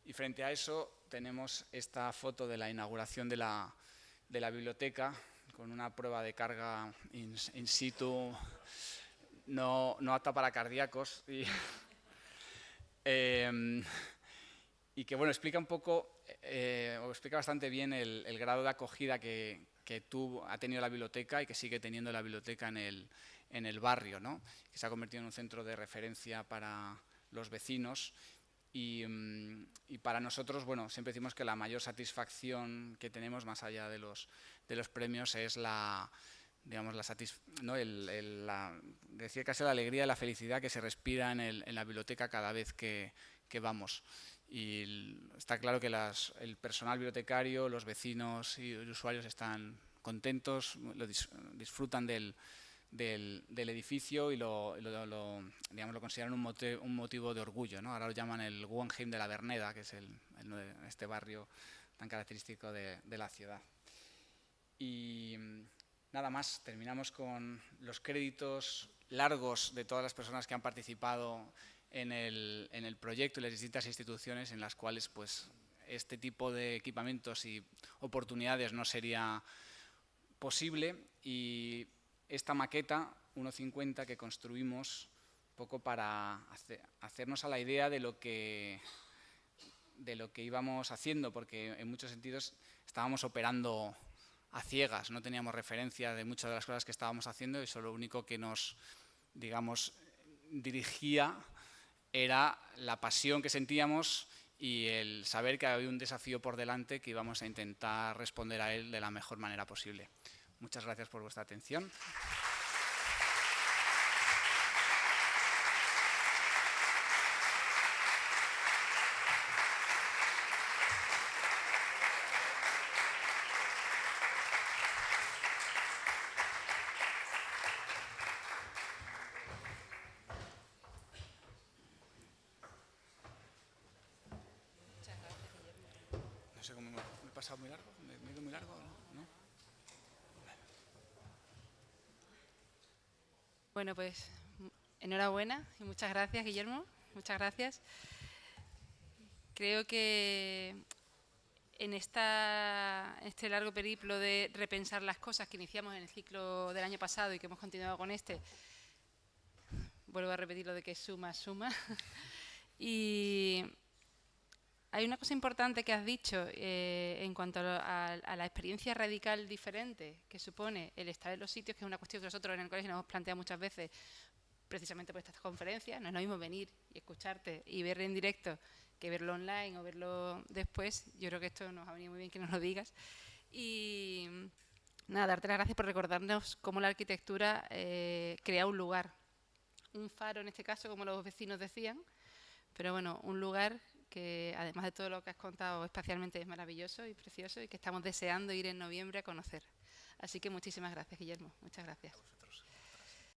Y frente a eso tenemos esta foto de la inauguración de la biblioteca, con una prueba de carga in situ no apta para cardíacos. y que, bueno, explica un poco, o explica bastante bien el grado de acogida que ha tenido la biblioteca y que sigue teniendo la biblioteca en el barrio, ¿no? Que se ha convertido en un centro de referencia para los vecinos. Y para nosotros, bueno, siempre decimos que la mayor satisfacción que tenemos, más allá de los premios, es decir casi la alegría y la felicidad que se respira en la biblioteca cada vez que vamos. Y está claro que el personal bibliotecario, los vecinos y los usuarios están contentos, disfrutan del edificio y lo consideran un motivo de orgullo, ¿no? Ahora lo llaman el Guggenheim de la Verneda, que es este barrio tan característico de la ciudad. Y nada más, terminamos con los créditos largos de todas las personas que han participado en el proyecto y las distintas instituciones en las cuales, pues, este tipo de equipamientos y oportunidades no sería posible. Y esta maqueta 1.50 que construimos un poco para hacernos a la idea de lo que íbamos haciendo, porque en muchos sentidos estábamos operando a ciegas, no teníamos referencia de muchas de las cosas que estábamos haciendo, y eso lo único que nos, digamos, dirigía era la pasión que sentíamos y el saber que había un desafío por delante que íbamos a intentar responder a él de la mejor manera posible. Muchas gracias por vuestra atención. No sé cómo me he pasado muy largo, me he ido muy largo, ¿no? Bueno, pues enhorabuena y muchas gracias, Guillermo. Muchas gracias. Creo que en este largo periplo de repensar las cosas que iniciamos en el ciclo del año pasado y que hemos continuado con vuelvo a repetir lo de que suma. Y hay una cosa importante que has dicho en cuanto a la experiencia radical diferente que supone el estar en los sitios, que es una cuestión que nosotros en el colegio nos hemos planteado muchas veces, precisamente por estas conferencias. No es lo mismo venir y escucharte y ver en directo que verlo online o verlo después. Yo creo que esto nos ha venido muy bien que nos lo digas. Y nada, darte las gracias por recordarnos cómo la arquitectura crea un lugar, un faro en este caso, como los vecinos decían, pero bueno, un lugar que además de todo lo que has contado espacialmente es maravilloso y precioso y que estamos deseando ir en noviembre a conocer. Así que muchísimas gracias, Guillermo. Muchas gracias. A vosotros.